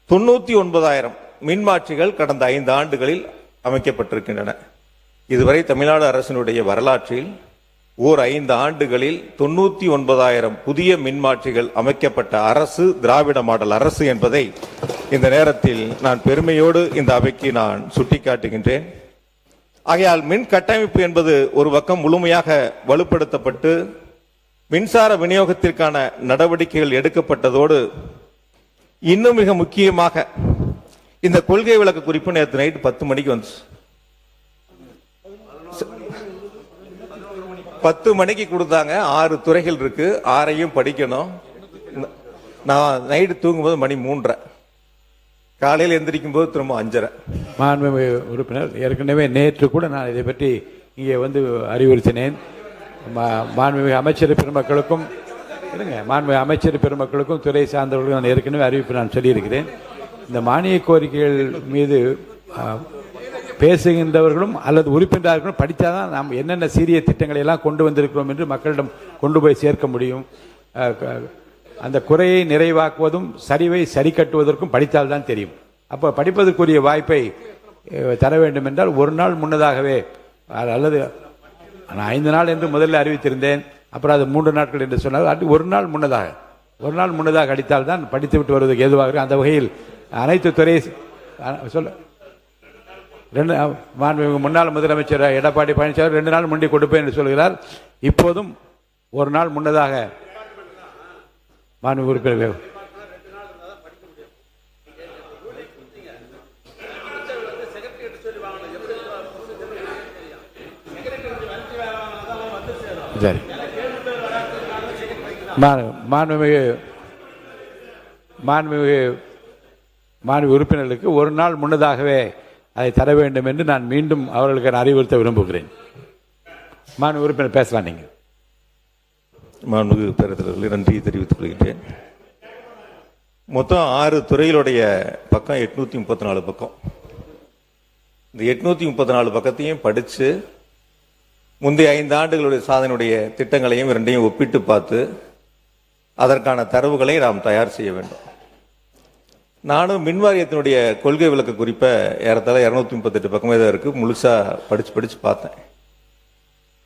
99,000 மின்மாற்றிகள் கடந்த 5 ஆண்டுகளில் அமைக்கப்பட்டிருக்கின்றன. இதுவரை தமிழ்நாடு அரசினுடைய வரலாற்றில் ஓர் 5 ஆண்டுகளில் 99,000 புதிய மின்மாற்றிகள் அமைக்கப்பட்ட அரசு திராவிட மாடல் அரசு என்பதை இந்த நேரத்தில் நான் பெருமையோடு இந்த அவைக்கு நான் சுட்டிக்காட்டுகின்றேன். ஆகையால் மின் கட்டமைப்பு என்பது ஒரு பக்கம் முழுமையாக வலுப்படுத்தப்பட்டு மின்சார விநியோகத்திற்கான நடவடிக்கைகள் எடுக்கப்பட்டதோடு இன்னும் மிக முக்கியமாக இந்த கொள்கை விளக்க குறிப்பு நேற்று நைட்டு 10 மணிக்கு வந்துச்சு. 10 மணிக்கு கொடுத்தாங்க. 6 துறைகள் இருக்கு, 6ஐயும் படிக்கணும். நான் நைட்டு தூங்கும்போது மணி 3:30, காலையில் எந்திரிக்கும் போது திரும்ப 5:30. மாண்புமிகு உறுப்பினர், ஏற்கனவே நேற்று கூட நான் இதை பற்றி இங்கே வந்து அறிவுறுத்தினேன். மாண்புமிகு அமைச்சர் பெருமக்களுக்கும் மாண்புமிகு அமைச்சர் பெருமக்களுக்கும் துறை சார்ந்தவர்களுக்கும் நான் ஏற்கனவே அறிவிப்பு நான் சொல்லியிருக்கிறேன். இந்த மானிய கோரிக்கைகள் மீது பேசுகின்றவர்களும் அல்லது உறுப்பினர்களும் படித்தாதான் நாம் என்னென்ன சீரிய திட்டங்களை எல்லாம் கொண்டு வந்திருக்கிறோம் என்று மக்களிடம் கொண்டு போய் சேர்க்க முடியும். அந்த குறையை நிறைவாக்குவதும் சரிவை சரி கட்டுவதற்கும் படித்தால்தான் தெரியும். அப்போ படிப்பதற்குரிய வாய்ப்பை தர வேண்டும் என்றால் ஒரு நாள் முன்னதாகவே, அல்லது நான் 5 நாள் என்று முதல்ல அறிவித்திருந்தேன், அப்புறம் அது 3 நாட்கள் என்று சொன்னால் அது ஒரு நாள் முன்னதாக அடித்தால்தான் படித்து விட்டு வருவதற்கு ஏதுவாக. அந்த வகையில் அனைத்து துறை முன்னாள் முதலமைச்சர் எடப்பாடி பழனிசாமி 2 நாள் முன்னே கொடுப்பேன் என்று சொல்கிறார். இப்போதும் ஒரு நாள் முன்னதாக மாண்புமிகு உறுப்பினர் சரி, மாண்புமிகு உறுப்பினர்களுக்கு ஒரு நாள் முன்னதாகவே அதை தர வேண்டும் என்று நான் மீண்டும் அவர்களுக்கு அறிவுறுத்த விரும்புகிறேன். மாண்புமிகு உறுப்பினர் பேசலாம். நீங்கள் மாண்புமிகு பேரவையாளர்களே, நன்றி தெரிவித்துக் கொள்கின்றேன். மொத்தம் 6 துறைகளுடைய பக்கம் 834 பக்கம். இந்த 834 பக்கத்தையும் படிச்சு முந்தைய 5 ஆண்டுகளுடைய சாதனையுடைய திட்டங்களையும் இரண்டையும் ஒப்பிட்டு பார்த்து அதற்கான தரவுகளை நாம் தயார் செய்ய வேண்டும். நானும் மின் வாரியத்தினுடைய கொள்கை விளக்க குறிப்பை ஏறத்தாழ 238 பக்கமே தான் இருக்கு, முழுசா படிச்சு பார்த்தேன்.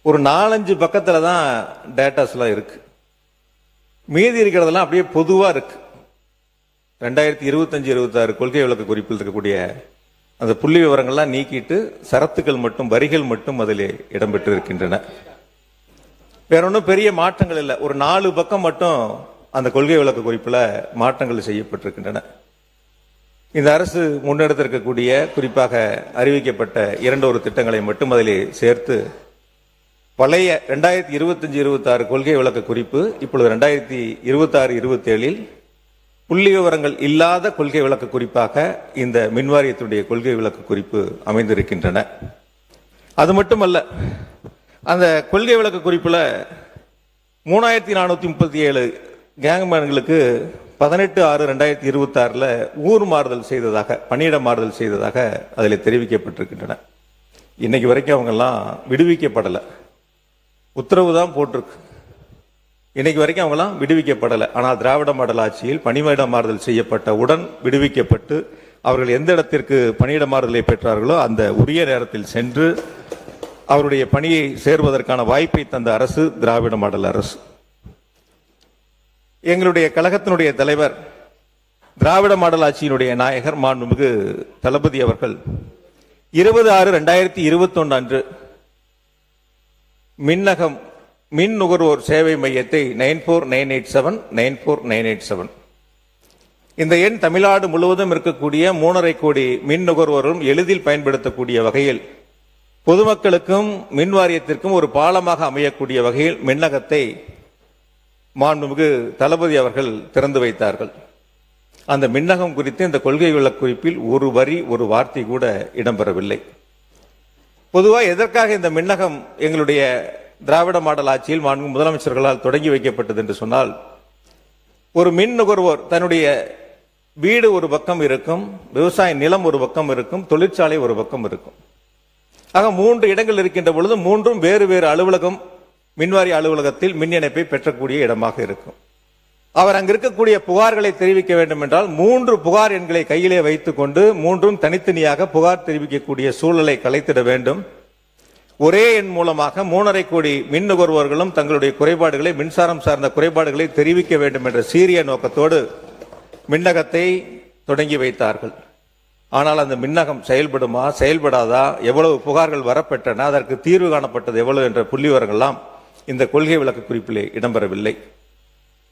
ஒரு 4-5 பக்கத்துல தான் டேட்டாஸ்லாம் இருக்கு, மீதி இருக்கிறதெல்லாம் அப்படியே பொதுவா இருக்கு. 2025-26 கொள்கை விளக்க குறிப்பில் இருக்கக்கூடிய அந்த புள்ளி விவரங்கள்லாம் நீக்கிட்டு சரத்துக்கள் மட்டும், வரிகள் மட்டும் அதில் இடம்பெற்று இருக்கின்றன. வேற ஒன்றும் பெரிய மாற்றங்கள் இல்லை. ஒரு 4 பக்கம் மட்டும் அந்த கொள்கை விளக்க குறிப்பில் மாற்றங்கள் செய்யப்பட்டிருக்கின்றன. இந்த அரசு முன்னெடுத்திருக்கக்கூடிய, குறிப்பாக அறிவிக்கப்பட்ட 2 திட்டங்களை மட்டும் அதிலே சேர்த்து பழைய 2025-26 கொள்கை விளக்க குறிப்பு இப்பொழுது 2026-27 புள்ளி விவரங்கள் இல்லாத கொள்கை விளக்க குறிப்பாக இந்த மின்வாரியத்துடைய கொள்கை விளக்க குறிப்பு அமைந்திருக்கின்றன. அது மட்டுமல்ல, அந்த கொள்கை விளக்க குறிப்பில் 3437 கேங்மேன்களுக்கு 18/6/2026 ஊர் மாறுதல் செய்ததாக, பணியிட மாறுதல் செய்ததாக அதில் தெரிவிக்கப்பட்டிருக்கின்றன. இன்னைக்கு வரைக்கும் அவங்கெல்லாம் விடுவிக்கப்படலை, உத்தரவு தான் போட்டிருக்கு. இன்னைக்கு வரைக்கும் அவங்கெல்லாம் விடுவிக்கப்படலை. ஆனால் திராவிட மாடல் ஆட்சியில் பணியிட மாறுதல் செய்யப்பட்டவுடன் விடுவிக்கப்பட்டு அவர்கள் எந்த இடத்திற்கு பணியிட மாறுதலை பெற்றார்களோ அந்த உரிய நேரத்தில் சென்று அவருடைய பணியை சேர்வதற்கான வாய்ப்பை தந்த அரசு திராவிட மாடல் அரசு. எங்களுடைய கழகத்தினுடைய தலைவர், திராவிட மாடல் ஆட்சியினுடைய நாயகர் மாண்புமிகு தளபதி அவர்கள் 20/6/2021 அன்று மின்னகம் மின் நுகர்வோர் சேவை மையத்தை 949879 இந்த எண் தமிழ்நாடு முழுவதும் இருக்கக்கூடிய 3.5 கோடி மின் நுகர்வோரும் எளிதில் பயன்படுத்தக்கூடிய வகையில், பொதுமக்களுக்கும் மின் வாரியத்திற்கும் ஒரு பாலமாக அமையக்கூடிய வகையில் மின்னகத்தை மாண்புமிகு தளபதி அவர்கள் திறந்து வைத்தார்கள். அந்த மின்னகம் குறித்து இந்த கொள்கை விளக்க குறிப்பில் ஒரு வரி, ஒரு வார்த்தை கூட இடம்பெறவில்லை. பொதுவாக எதற்காக இந்த மின்னகம் எங்களுடைய திராவிட மாடல் ஆட்சியில் மாண்புமிகு முதலமைச்சர்களால் தொடங்கி வைக்கப்பட்டது என்று சொன்னால், ஒரு மின் நுகர்வோர் தன்னுடைய வீடு ஒரு பக்கம் இருக்கும், விவசாய நிலம் ஒரு பக்கம் இருக்கும், தொழிற்சாலை ஒரு பக்கம் இருக்கும். ஆக 3 இடங்கள் இருக்கின்ற பொழுது 3ம் வேறு வேறு அலுவலகம், மின்வாரிய அலுவலகத்தில் மின் இணைப்பை பெற்றக்கூடிய இடமாக இருக்கும். அவர் அங்கு இருக்கக்கூடிய புகார்களை தெரிவிக்க வேண்டும் என்றால் 3 புகார் எண்களை கையிலே வைத்துக் கொண்டு 3ம் தனித்தனியாக புகார் தெரிவிக்கக்கூடிய சூழலை கலைத்திட வேண்டும். ஒரே எண் மூலமாக 3.5 கோடி மின் நுகர்வோர்களும் தங்களுடைய குறைபாடுகளை, மின்சாரம் சார்ந்த குறைபாடுகளை தெரிவிக்க வேண்டும் என்ற சீரிய நோக்கத்தோடு மின்னகத்தை தொடங்கி வைத்தார்கள். ஆனால் அந்த மின்னகம் செயல்படுமா, செயல்படாதா, எவ்வளவு புகார்கள் வரப்பெற்றன, அதற்கு தீர்வு காணப்பட்டது எவ்வளவு என்ற புள்ளிவிவரங்கள்லாம் இந்த கொள்கை விளக்க குறிப்பிலே இடம்பெறவில்லை.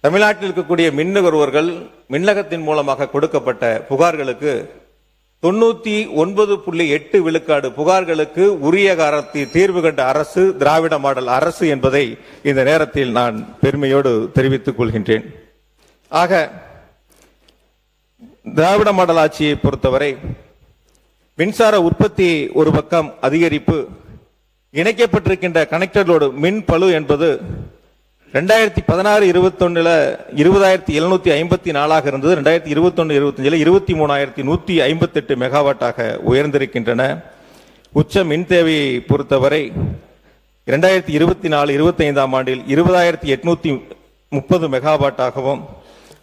தமிழ்நாட்டில் இருக்கக்கூடிய மின் நுகர்வோர்கள் மின்னகத்தின் மூலமாக கொடுக்கப்பட்ட புகார்களுக்கு 99.8 விழுக்காடு புகார்களுக்கு உரிய காலத்தில் தீர்வு கண்ட அரசு திராவிட மாடல் அரசு என்பதை இந்த நேரத்தில் நான் பெருமையோடு தெரிவித்துக் கொள்கின்றேன். ஆக திராவிட மாடல் ஆட்சியை பொறுத்தவரை மின்சார உற்பத்தி ஒரு பக்கம் அதிகரிப்பு, இணைக்கப்பட்டிருக்கின்ற கனெக்டட் லோடு மின் பளு என்பது 2016-21 20,754 இருந்தது. 2021-25 23,158 மெகாவாட்டாக உயர்ந்திருக்கின்றன. உச்ச மின் தேவையை பொறுத்தவரை 2024-25 ஆண்டில் 20,830 மெகாவாட்டாகவும்,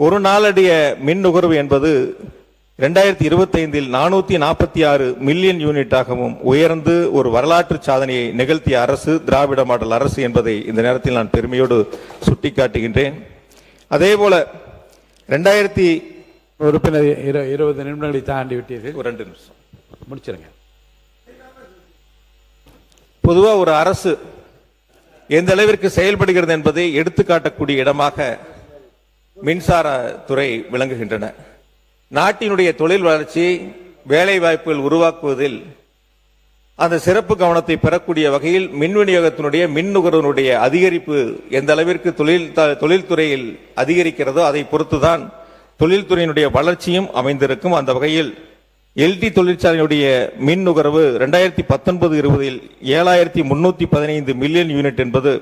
ஒரு நாளடைய மின் நுகர்வு என்பது 2025 446 மில்லியன் யூனிட்டாகவும் உயர்ந்து ஒரு வரலாற்று சாதனையை நிகழ்த்திய அரசு திராவிட மாடல் அரசு என்பதை இந்த நேரத்தில் நான் பெருமையோடு சுட்டிக்காட்டுகின்றேன். அதே போல 2000 உறுப்பினர் 20 நிமிடங்களை தாண்டி விட்டீர்கள். ஒரு 2 நிமிஷம் முடிச்சிருங்க. பொதுவாக ஒரு அரசு எந்த அளவிற்கு செயல்படுகிறது என்பதை எடுத்துக்காட்டக்கூடிய இடமாக மின்சாரத்துறை விளங்குகின்றன. நாட்டினுடைய தொழில் வளர்ச்சி, வேலை வாய்ப்புகள் உருவாக்குவதில் அந்த சிறப்பு கவனத்தை பெறக்கூடிய வகையில் மின் விநியோகத்தினுடைய மின் நுகர்வுடைய அதிகரிப்பு எந்த அளவிற்கு தொழில்துறையில் அதிகரிக்கிறதோ அதை பொறுத்துதான் தொழில்துறையினுடைய வளர்ச்சியும் அமைந்திருக்கும். அந்த வகையில் எல்டி தொழிற்சாலையினுடைய மின் நுகர்வு 2019-20 7,315 மில்லியன் யூனிட் என்பது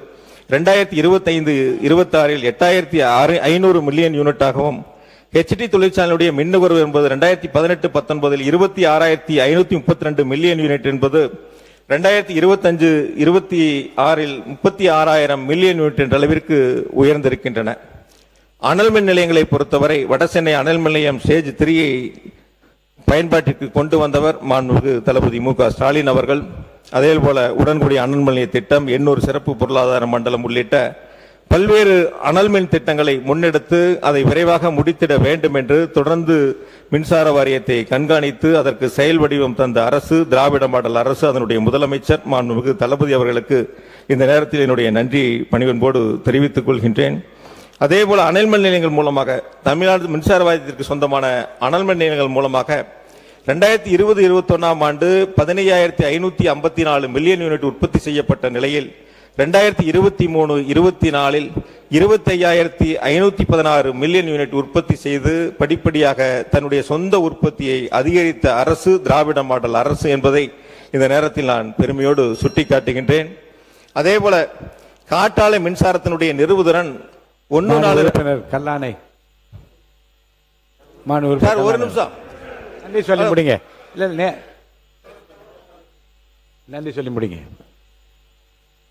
2025-26 8,500 மில்லியன் யூனிட்டாகவும், ஹெச்டி தொழிற்சாலையுடைய மின் நுகர்வு என்பது 2018-19 26,532 மில்லியன் யூனிட் என்பது 2025-26 36,000 மில்லியன் யூனிட் என்ற அளவிற்கு உயர்ந்திருக்கின்றன. அனல் மின் நிலையங்களை பொறுத்தவரை வடசென்னை அனல் மின் நிலையம் ஸ்டேஜ் 3 பயன்பாட்டிற்கு கொண்டு வந்தவர் மாண்புமிகு தளபதி மு க ஸ்டாலின் அவர்கள். அதே போல உடன்குடி அனல் மின் நிலைய திட்டம், எண்ணூர் சிறப்பு பொருளாதார மண்டலம் உள்ளிட்ட பல்வேறு அனல் மின் திட்டங்களை முன்னெடுத்து அதை விரைவாக முடித்திட வேண்டும் என்று தொடர்ந்து மின்சார வாரியத்தை கண்காணித்து அதற்கு செயல் வடிவம் தந்த அரசு திராவிட மாடல் அரசு, அதனுடைய முதலமைச்சர் மாண்புமிகு தளபதி அவர்களுக்கு இந்த நேரத்தில் என்னுடைய நன்றி பணிவன்போடு தெரிவித்துக் கொள்கின்றேன். அதேபோல அனல் மின் நிலையங்கள் மூலமாக தமிழ்நாடு மின்சார வாரியத்திற்கு சொந்தமான அனல் மின் நிலையங்கள் மூலமாக 2020-21 ஆண்டு 15,554 மில்லியன் யூனிட் உற்பத்தி செய்யப்பட்ட நிலையில் 2023-24 25,516 மில்லியன் யூனிட் உற்பத்தி செய்து படிப்படியாக தன்னுடைய சொந்த உற்பத்தியை அதிகரித்த அரசு திராவிட மாடல் அரசு என்பதை இந்த நேரத்தில் நான் பெருமையோடு சுட்டிக்காட்டுகின்றேன். அதேபோல காற்றாலை மின்சாரத்தினுடைய நிறுவுதிறன் 1 கல்லானை ஒரு நிமிஷம் நன்றி சொல்லி முடிங்க. நன்றி சொல்லி முடிங்க.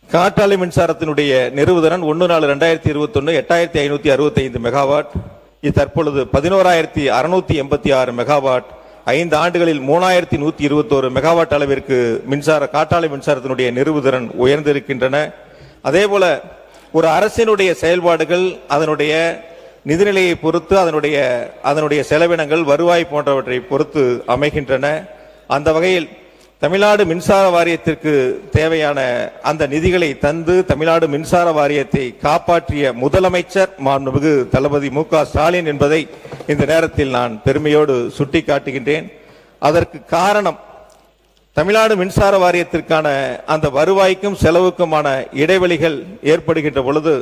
காற்றாலை மின்சாரத்தினுடைய நிறுவுதிறன் 1/4/2021 8,565 மெகாவாட். இது தற்பொழுது 11,686 மெகாவாட். 5 ஆண்டுகளில் 3,121 மெகாவாட் அளவிற்கு காற்றாலை மின்சாரத்தினுடைய நிறுவுதிறன் உயர்ந்திருக்கின்றன. அதேபோல ஒரு அரசினுடைய செயல்பாடுகள் அதனுடைய நிதிநிலையை பொறுத்து அதனுடைய செலவினங்கள் வருவாய் போன்றவற்றை பொறுத்து அமைகின்றன. அந்த வகையில் தமிழ்நாடு மின்சார வாரியத்திற்கு தேவையான அந்த நிதிகளை தந்து தமிழ்நாடு மின்சார வாரியத்தை காப்பாற்றிய முதலமைச்சர் மாண்புமிகு தளபதி மு க ஸ்டாலின் என்பதை இந்த நேரத்தில் நான் பெருமையோடு சுட்டிக்காட்டுகின்றேன். அதற்கு காரணம் தமிழ்நாடு மின்சார வாரியத்திற்கான அந்த வருவாய்க்கும் செலவுக்குமான இடைவெளிகள் ஏற்படுகின்ற பொழுது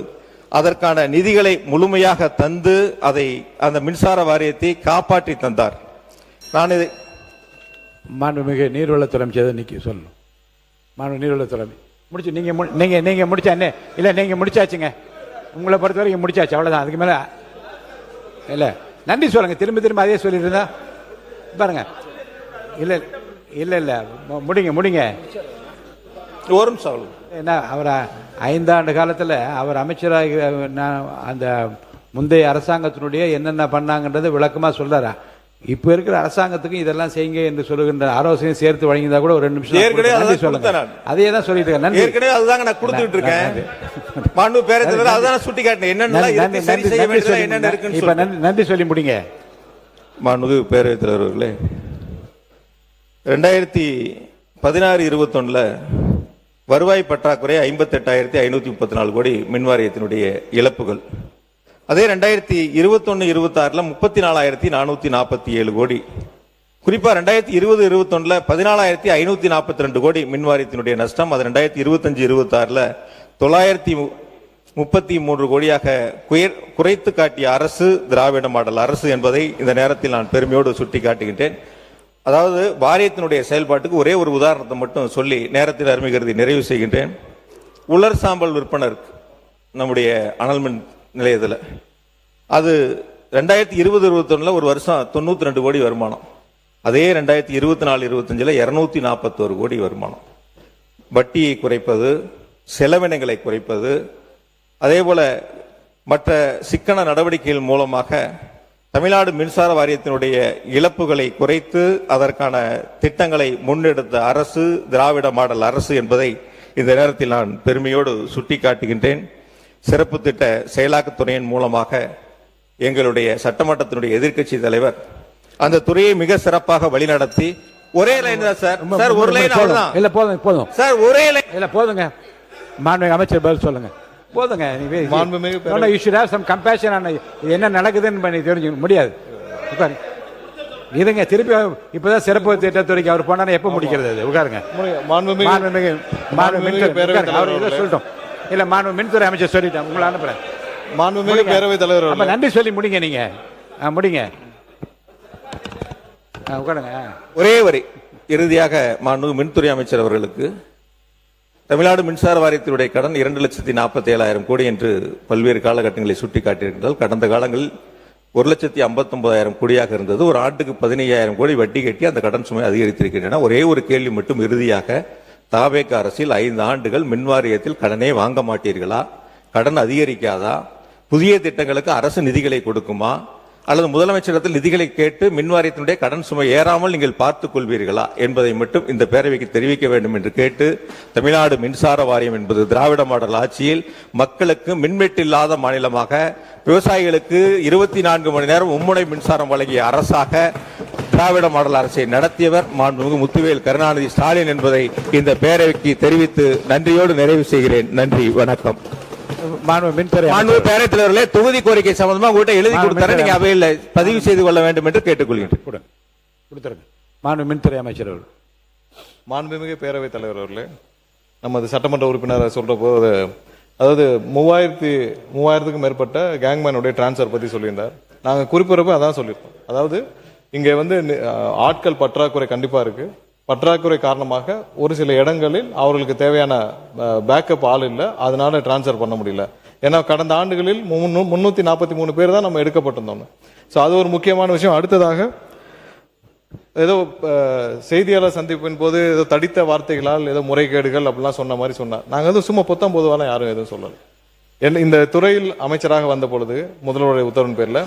அதற்கான நிதிகளை முழுமையாக தந்து அந்த மின்சார வாரியத்தை காப்பாற்றி தந்தார். நான் இதை மாண்புமிகு நீர்வளத்துறை அமைச்சர் இன்னைக்கு சொல்லணும். மாண்பு நீர்வளத்துறை முடிச்சு நீங்க முடிச்சா என்ன இல்லை, நீங்க முடிச்சாச்சுங்க. உங்களை பொறுத்த வரைக்கும் முடிச்சாச்சு, அவ்வளவுதான். அதுக்கு மேல இல்ல நன்றி சொல்லுங்க. திரும்ப அதே சொல்லிட்டு இருந்தா பாருங்க. இல்ல இல்ல இல்ல முடிங்க. ஒரு நிமிஷம். என்ன அவர் 5 ஆண்டு காலத்தில் அவர் அமைச்சராக அந்த முந்தைய அரசாங்கத்தினுடைய என்னென்ன பண்ணாங்கன்றது விளக்கமா சொல்றாரா? இப்ப இருக்கிற அரசாங்கத்துக்கு இதெல்லாம் செய்யுங்க என்று சொல்லுகின்ற ஆலோசனையும் சேர்த்து வழங்கியிருந்தா கூட ஒரு 2 நிமிஷம் சொல்லுங்க. அதே தான் சொல்லிட்டு இருக்கேன். நன்றி. ஏற்கனவே அதுதாங்க நான் கொடுத்துட்டு இருக்கேன். மாண்பு பேரவைத் அதான் சுட்டி காட்டினேன். இப்ப நன்றி சொல்லி முடிங்க. மாண்பு பேரவைத் தலைவர் அவர்களே, 2016-21 வருவாய் பற்றாக்குறை 58,534 கோடி மின்வாரியத்தினுடைய இழப்புகள். அதே 2021-26 34,447 கோடி. குறிப்பா 2020-21 14,542 கோடி மின்வாரியத்தினுடைய நஷ்டம். அது 2025-26 933 கோடியாக குறைத்து காட்டிய அரசு திராவிட மாடல் அரசு என்பதை இந்த நேரத்தில் நான் பெருமையோடு சுட்டிக்காட்டுகின்றேன். அதாவது வாரியத்தினுடைய செயல்பாட்டுக்கு ஒரே ஒரு உதாரணத்தை மட்டும் சொல்லி நேரத்தில் அருமை கருதி நிறைவு செய்கின்றேன். உலர் சாம்பல் விற்பனர் நம்முடைய அனல் மின் நிலையத்தில் அது 2020-21 ஒரு வருஷம் 92 கோடி வருமானம். அதே 2024-25 241 கோடி வருமானம். வட்டியை குறைப்பது, செலவினங்களை குறைப்பது, அதே போல மற்ற சிக்கன நடவடிக்கைகள் மூலமாக தமிழ்நாடு மின்சார வாரியத்தினுடைய இழப்புகளை குறைத்து அதற்கான திட்டங்களை முன்னெடுத்த அரசு திராவிட மாடல் அரசு என்பதை இந்த நேரத்தில் நான் பெருமையோடு சுட்டிக்காட்டுகின்றேன். சிறப்பு திட்ட செயலாக்கத்துறையின் மூலமாக எங்களுடைய சட்டமன்றத்தினுடைய எதிர்க்கட்சி தலைவர் அந்த துறையை மிக சிறப்பாக வழிநடத்தி ஒரே லைன் தான் சார். சார் ஒரு லைன் அவ்வளவுதான். இல்ல போதும் சார் ஒரே லைன். இல்ல போதுங்க. மாண்புமிகு அமைச்சர் பதில் சொல்லுங்க. போதுங்க. you should have some compassion on என்ன நடக்குதுன்னு தெரிஞ்சுக்க முடியாது. இருங்க, திருப்பி இப்பதான் சிறப்பு திட்டத்துறைக்கு அவர் போனா எப்ப முடிக்கிறது? அது உட்காருங்க. சொல்லிட்டோம். இல்ல மாண்பு மின்துறை அமைச்சர் சொல்லிட்டேன். உங்களை அனுப்புறேன். மாண்புமிகு பேரவைத் தலைவர் நன்றி சொல்லி முடிங்க. நீங்க முடிங்க. உட்காருங்க. ஒரே வரி இறுதியாக மாண்புமிகு மின்துறை அமைச்சர் அவர்களுக்கு தமிழ்நாடு மின்சார வாரியத்தினுடைய கடன் 2,47,000 கோடி என்று பல்வேறு காலகட்டங்களை சுட்டிக்காட்டியிருந்தால் கடந்த காலங்களில் 1,59,000 கோடியாக இருந்தது. ஒரு ஆண்டுக்கு 15,000 கோடி வட்டி கட்டி அந்த கடன் சுமை அதிகரித்திருக்கின்றன. ஒரே ஒரு கேள்வி மட்டும் இறுதியாக தாவேக அரசில் 5 ஆண்டுகள் மின் வாரியத்தில் கடனே வாங்க மாட்டீர்களா? கடன் அதிகரிக்காதா? புதிய திட்டங்களுக்கு அரசு நிதிகளை கொடுக்குமா? அல்லது முதலமைச்சரிடத்தில் நிதிகளை கேட்டு மின் வாரியத்தினுடைய கடன் சுமை ஏறாமல் நீங்கள் பார்த்துக் கொள்வீர்களா என்பதை மட்டும் இந்த பேரவைக்கு தெரிவிக்க வேண்டும் என்று கேட்டு, தமிழ்நாடு மின்சார வாரியம் என்பது திராவிட மாடல் ஆட்சியில் மக்களுக்கு மின்வெட்டில்லாத மாநிலமாக, விவசாயிகளுக்கு 24 மணி நேரம் மும்முனை மின்சாரம் வழங்கிய அரசாக திராவிட மாடல் அரசை நடத்தியவர் மாண்புமிகு முத்துவேல் கருணாநிதி ஸ்டாலின் என்பதை இந்த பேரவைக்கு தெரிவித்து நன்றியோடு நிறைவு செய்கிறேன். நன்றி, வணக்கம். மாண்புமிகு பேரவைத் தலைவர்களே, தொகுதி கோரிக்கை சம்பந்தமா உங்கள்கிட்ட எழுதி கொடுத்தாரு, நீங்க அவையில் பதிவு செய்து கொள்ள வேண்டும் என்று கேட்டுக்கொள்கிறேன். மாண்புமிகு மின்துறை அமைச்சர் அவர்கள். மாண்புமிகு பேரவைத் தலைவர் அவர்களே, நமது சட்டமன்ற உறுப்பினர் சொல்ற போது, அதாவது 3000க்கும் மேற்பட்ட கேங்மேனுடைய டிரான்ஸ்ஃபர் பத்தி சொல்லியிருந்தார். நாங்க குறிப்பிடப்ப அதான் சொல்லியிருக்கோம். அதாவது இங்க வந்து ஆட்கள் பற்றாக்குறை கண்டிப்பா இருக்கு. பற்றாக்குறை காரணமாக ஒரு சில இடங்களில் அவர்களுக்கு தேவையான பேக்கப் ஆள் இல்லை, அதனால டிரான்ஸ்ஃபர் பண்ண முடியல. ஏன்னா கடந்த ஆண்டுகளில் 343 பேர் தான் நம்ம எடுக்கப்பட்டிருந்தோம். ஸோ அது ஒரு முக்கியமான விஷயம். அடுத்ததாக ஏதோ செய்தியாளர் சந்திப்பின் போது ஏதோ தடித்த வார்த்தைகளால் ஏதோ முறைகேடுகள் அப்படிலாம் சொன்ன மாதிரி சொன்னார். நாங்கள் எதுவும் சும்மா பொதுவாக யாரும் எதுவும் சொல்லலை. இந்த துறையில் அமைச்சராக வந்த பொழுது முதல்வருடைய உத்தரவின் பேரில்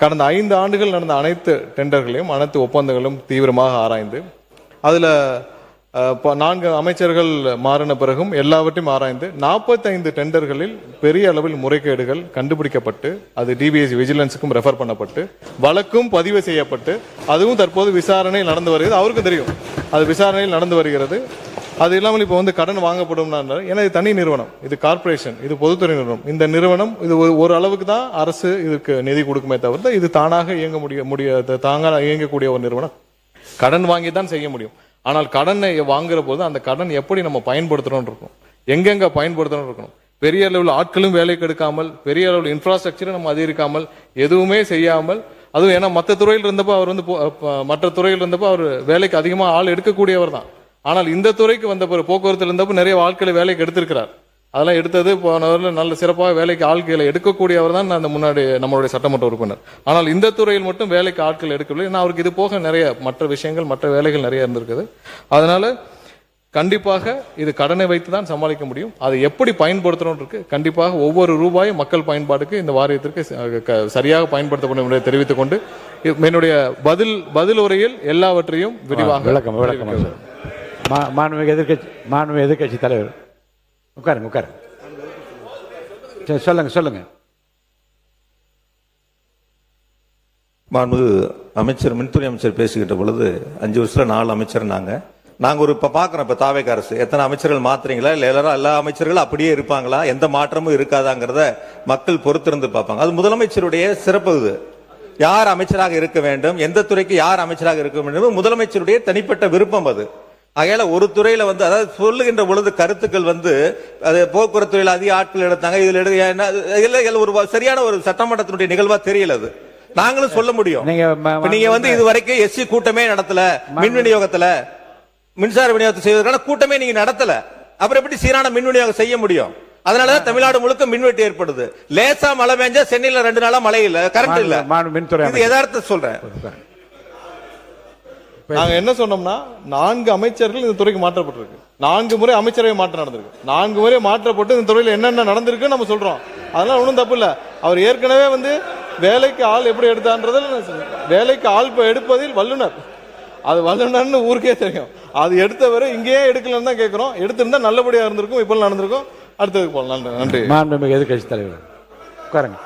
கடந்த 5 ஆண்டுகள் நடந்த அனைத்து டெண்டர்களையும் அனைத்து ஒப்பந்தங்களும் தீவிரமாக ஆராய்ந்து, அதுல 4 அமைச்சர்கள் மாறின பிறகும் எல்லாவற்றையும் ஆராய்ந்து 45 டெண்டர்களில் பெரிய அளவில் முறைகேடுகள் கண்டுபிடிக்கப்பட்டு, அது டிபிஎஸ் விஜிலன்ஸுக்கும் ரெஃபர் பண்ணப்பட்டு, வழக்கும் பதிவு செய்யப்பட்டு, அதுவும் தற்போது விசாரணை நடந்து வருகிறது. அவருக்கும் தெரியும் அது விசாரணையில் நடந்து வருகிறது. அது இல்லாமல் இப்போ வந்து கடன் வாங்கப்படும், ஏன்னா இது தனி நிறுவனம், இது கார்பரேஷன், இது பொதுத்துறை நிறுவனம். இந்த நிறுவனம் இது ஒரு அளவுக்கு தான் அரசு இதுக்கு நிதி கொடுக்குமே தவிர இது தானாக இயங்க முடியாது. தாங்க இயங்கக்கூடிய ஒரு நிறுவனம் கடன் வாங்கி தான் செய்ய முடியும். ஆனால் கடனை வாங்குற போது அந்த கடன் எப்படி நம்ம பயன்படுத்துறோம் இருக்கும், எங்கெங்க பயன்படுத்தணும் இருக்கணும். பெரிய அளவில் ஆட்களும் வேலைக்கு எடுக்காமல், பெரிய அளவில் இன்ஃப்ராஸ்ட்ரக்சரை நம்ம அதிகரிக்காமல், எதுவுமே செய்யாமல், அதுவும் ஏன்னா மற்ற துறையில் இருந்தப்போ அவர் வந்து மற்ற துறையில் இருந்தப்போ அவர் வேலைக்கு அதிகமாக ஆள் எடுக்கக்கூடியவர் தான். ஆனால் இந்த துறைக்கு வந்த போக்குவரத்தில் இருந்தப்போ நிறைய ஆட்களை வேலைக்கு எடுத்திருக்கிறார். அதெல்லாம் எடுத்தது போனவர்கள் நல்ல சிறப்பாக வேலைக்கு ஆட்களை எடுக்கக்கூடியவர் தான் அந்த முன்னாடி நம்மளுடைய சட்டமன்ற உறுப்பினர். ஆனால் இந்த துறையில் மட்டும் வேலைக்கு ஆட்கள் எடுக்கவில்லை. ஏன்னா அவருக்கு இது போக நிறைய மற்ற விஷயங்கள், மற்ற வேலைகள் நிறைய இருந்திருக்குது. அதனால கண்டிப்பாக இது கடனை வைத்து தான் சமாளிக்க முடியும். அதை எப்படி பயன்படுத்தணும் இருக்கு. கண்டிப்பாக ஒவ்வொரு ரூபாயும் மக்கள் பயன்பாடுக்கு இந்த வாரியத்திற்கு சரியாக பயன்படுத்தப்படும் என்பதை தெரிவித்துக் கொண்டு என்னுடைய பதில் உரையில் எல்லாவற்றையும் விரிவாக விளக்கம். மாண்புமிகு எதிர்க்கட்சி தலைவர் உட்காருங்க. சொல்லுங்க. மாண்புமிகு அமைச்சர், மின்துறை அமைச்சர் பேசுகின்ற பொழுது 5 வருஷத்துல 4 அமைச்சர் நாங்க ஒரு பாக்குறோம். இப்ப தாவேக அரசு எத்தனை அமைச்சர்கள் மாத்துறீங்களா, இல்ல எல்லா அமைச்சர்களும் அப்படியே இருப்பாங்களா, எந்த மாற்றமும் இருக்காதாங்கிறத மக்கள் பொறுத்திருந்து பார்ப்பாங்க. அது முதலமைச்சருடைய சிறப்பு. இது யார் அமைச்சராக இருக்க வேண்டும், எந்த துறைக்கு யார் அமைச்சராக இருக்க வேண்டும், முதலமைச்சருடைய தனிப்பட்ட விருப்பம். அது ஆகையால ஒரு துறையில வந்து அதாவது சொல்லுகின்ற பொழுது கருத்துக்கள் வந்து அது போக்குவரத்து துறையில் அதிக ஆட்கள் எடுத்தாங்க, இதுல ஒரு சரியான ஒரு சட்டமன்றத்தினுடைய நிகழ்வா தெரியல. அது நாங்களும் சொல்ல முடியும். நீங்க வந்து இது வரைக்கும் எஸ்சி கூட்டமே நடத்தல, மின் விநியோகத்துல மின்சார விநியோகத்தை செய்வதற்கான கூட்டமே நீங்க நடத்தல, அப்புறம் எப்படி சீரான மின் விநியோகம் செய்ய முடியும்? அதனாலதான் தமிழ்நாடு முழுக்க மின்வெட்டு ஏற்படுது. லேசா மழை பெஞ்சா சென்னையில 2 நாளா மழை இல்ல, கரண்ட் இல்ல. இது யதார்த்த சொல்றேன். நாங்க என்ன சொன்னோம்னா 4 அமைச்சர்கள் இந்த துறைக்கு மாற்றப்பட்டிருக்கு. 4 முறை அமைச்சரவை மாற்றம் நடந்திருக்கு. 4 முறை மாற்றப்பட்டு இந்த துறையில் என்னென்ன நடந்திருக்கு நம்ம சொல்றோம். அதெல்லாம் ஒன்றும் தப்பு இல்ல. அவர் ஏற்கனவே வந்து வேலைக்கு ஆள் எப்படி எடுத்தான்றது, வேலைக்கு ஆள் எடுப்பதில் வல்லுனர். அது வல்லுனர்னு ஊருக்கே தெரியும். அது எடுத்தவரை இங்கேயே எடுக்கலன்னு தான் கேட்கிறோம். எடுத்திருந்தா நல்லபடியா இருந்திருக்கும், இப்ப நடந்திருக்கும். அடுத்ததுக்கு போகலாம். நன்றி. மாண்புமிகு எதிர்க்கட்சி தலைவர் உட்காருங்க.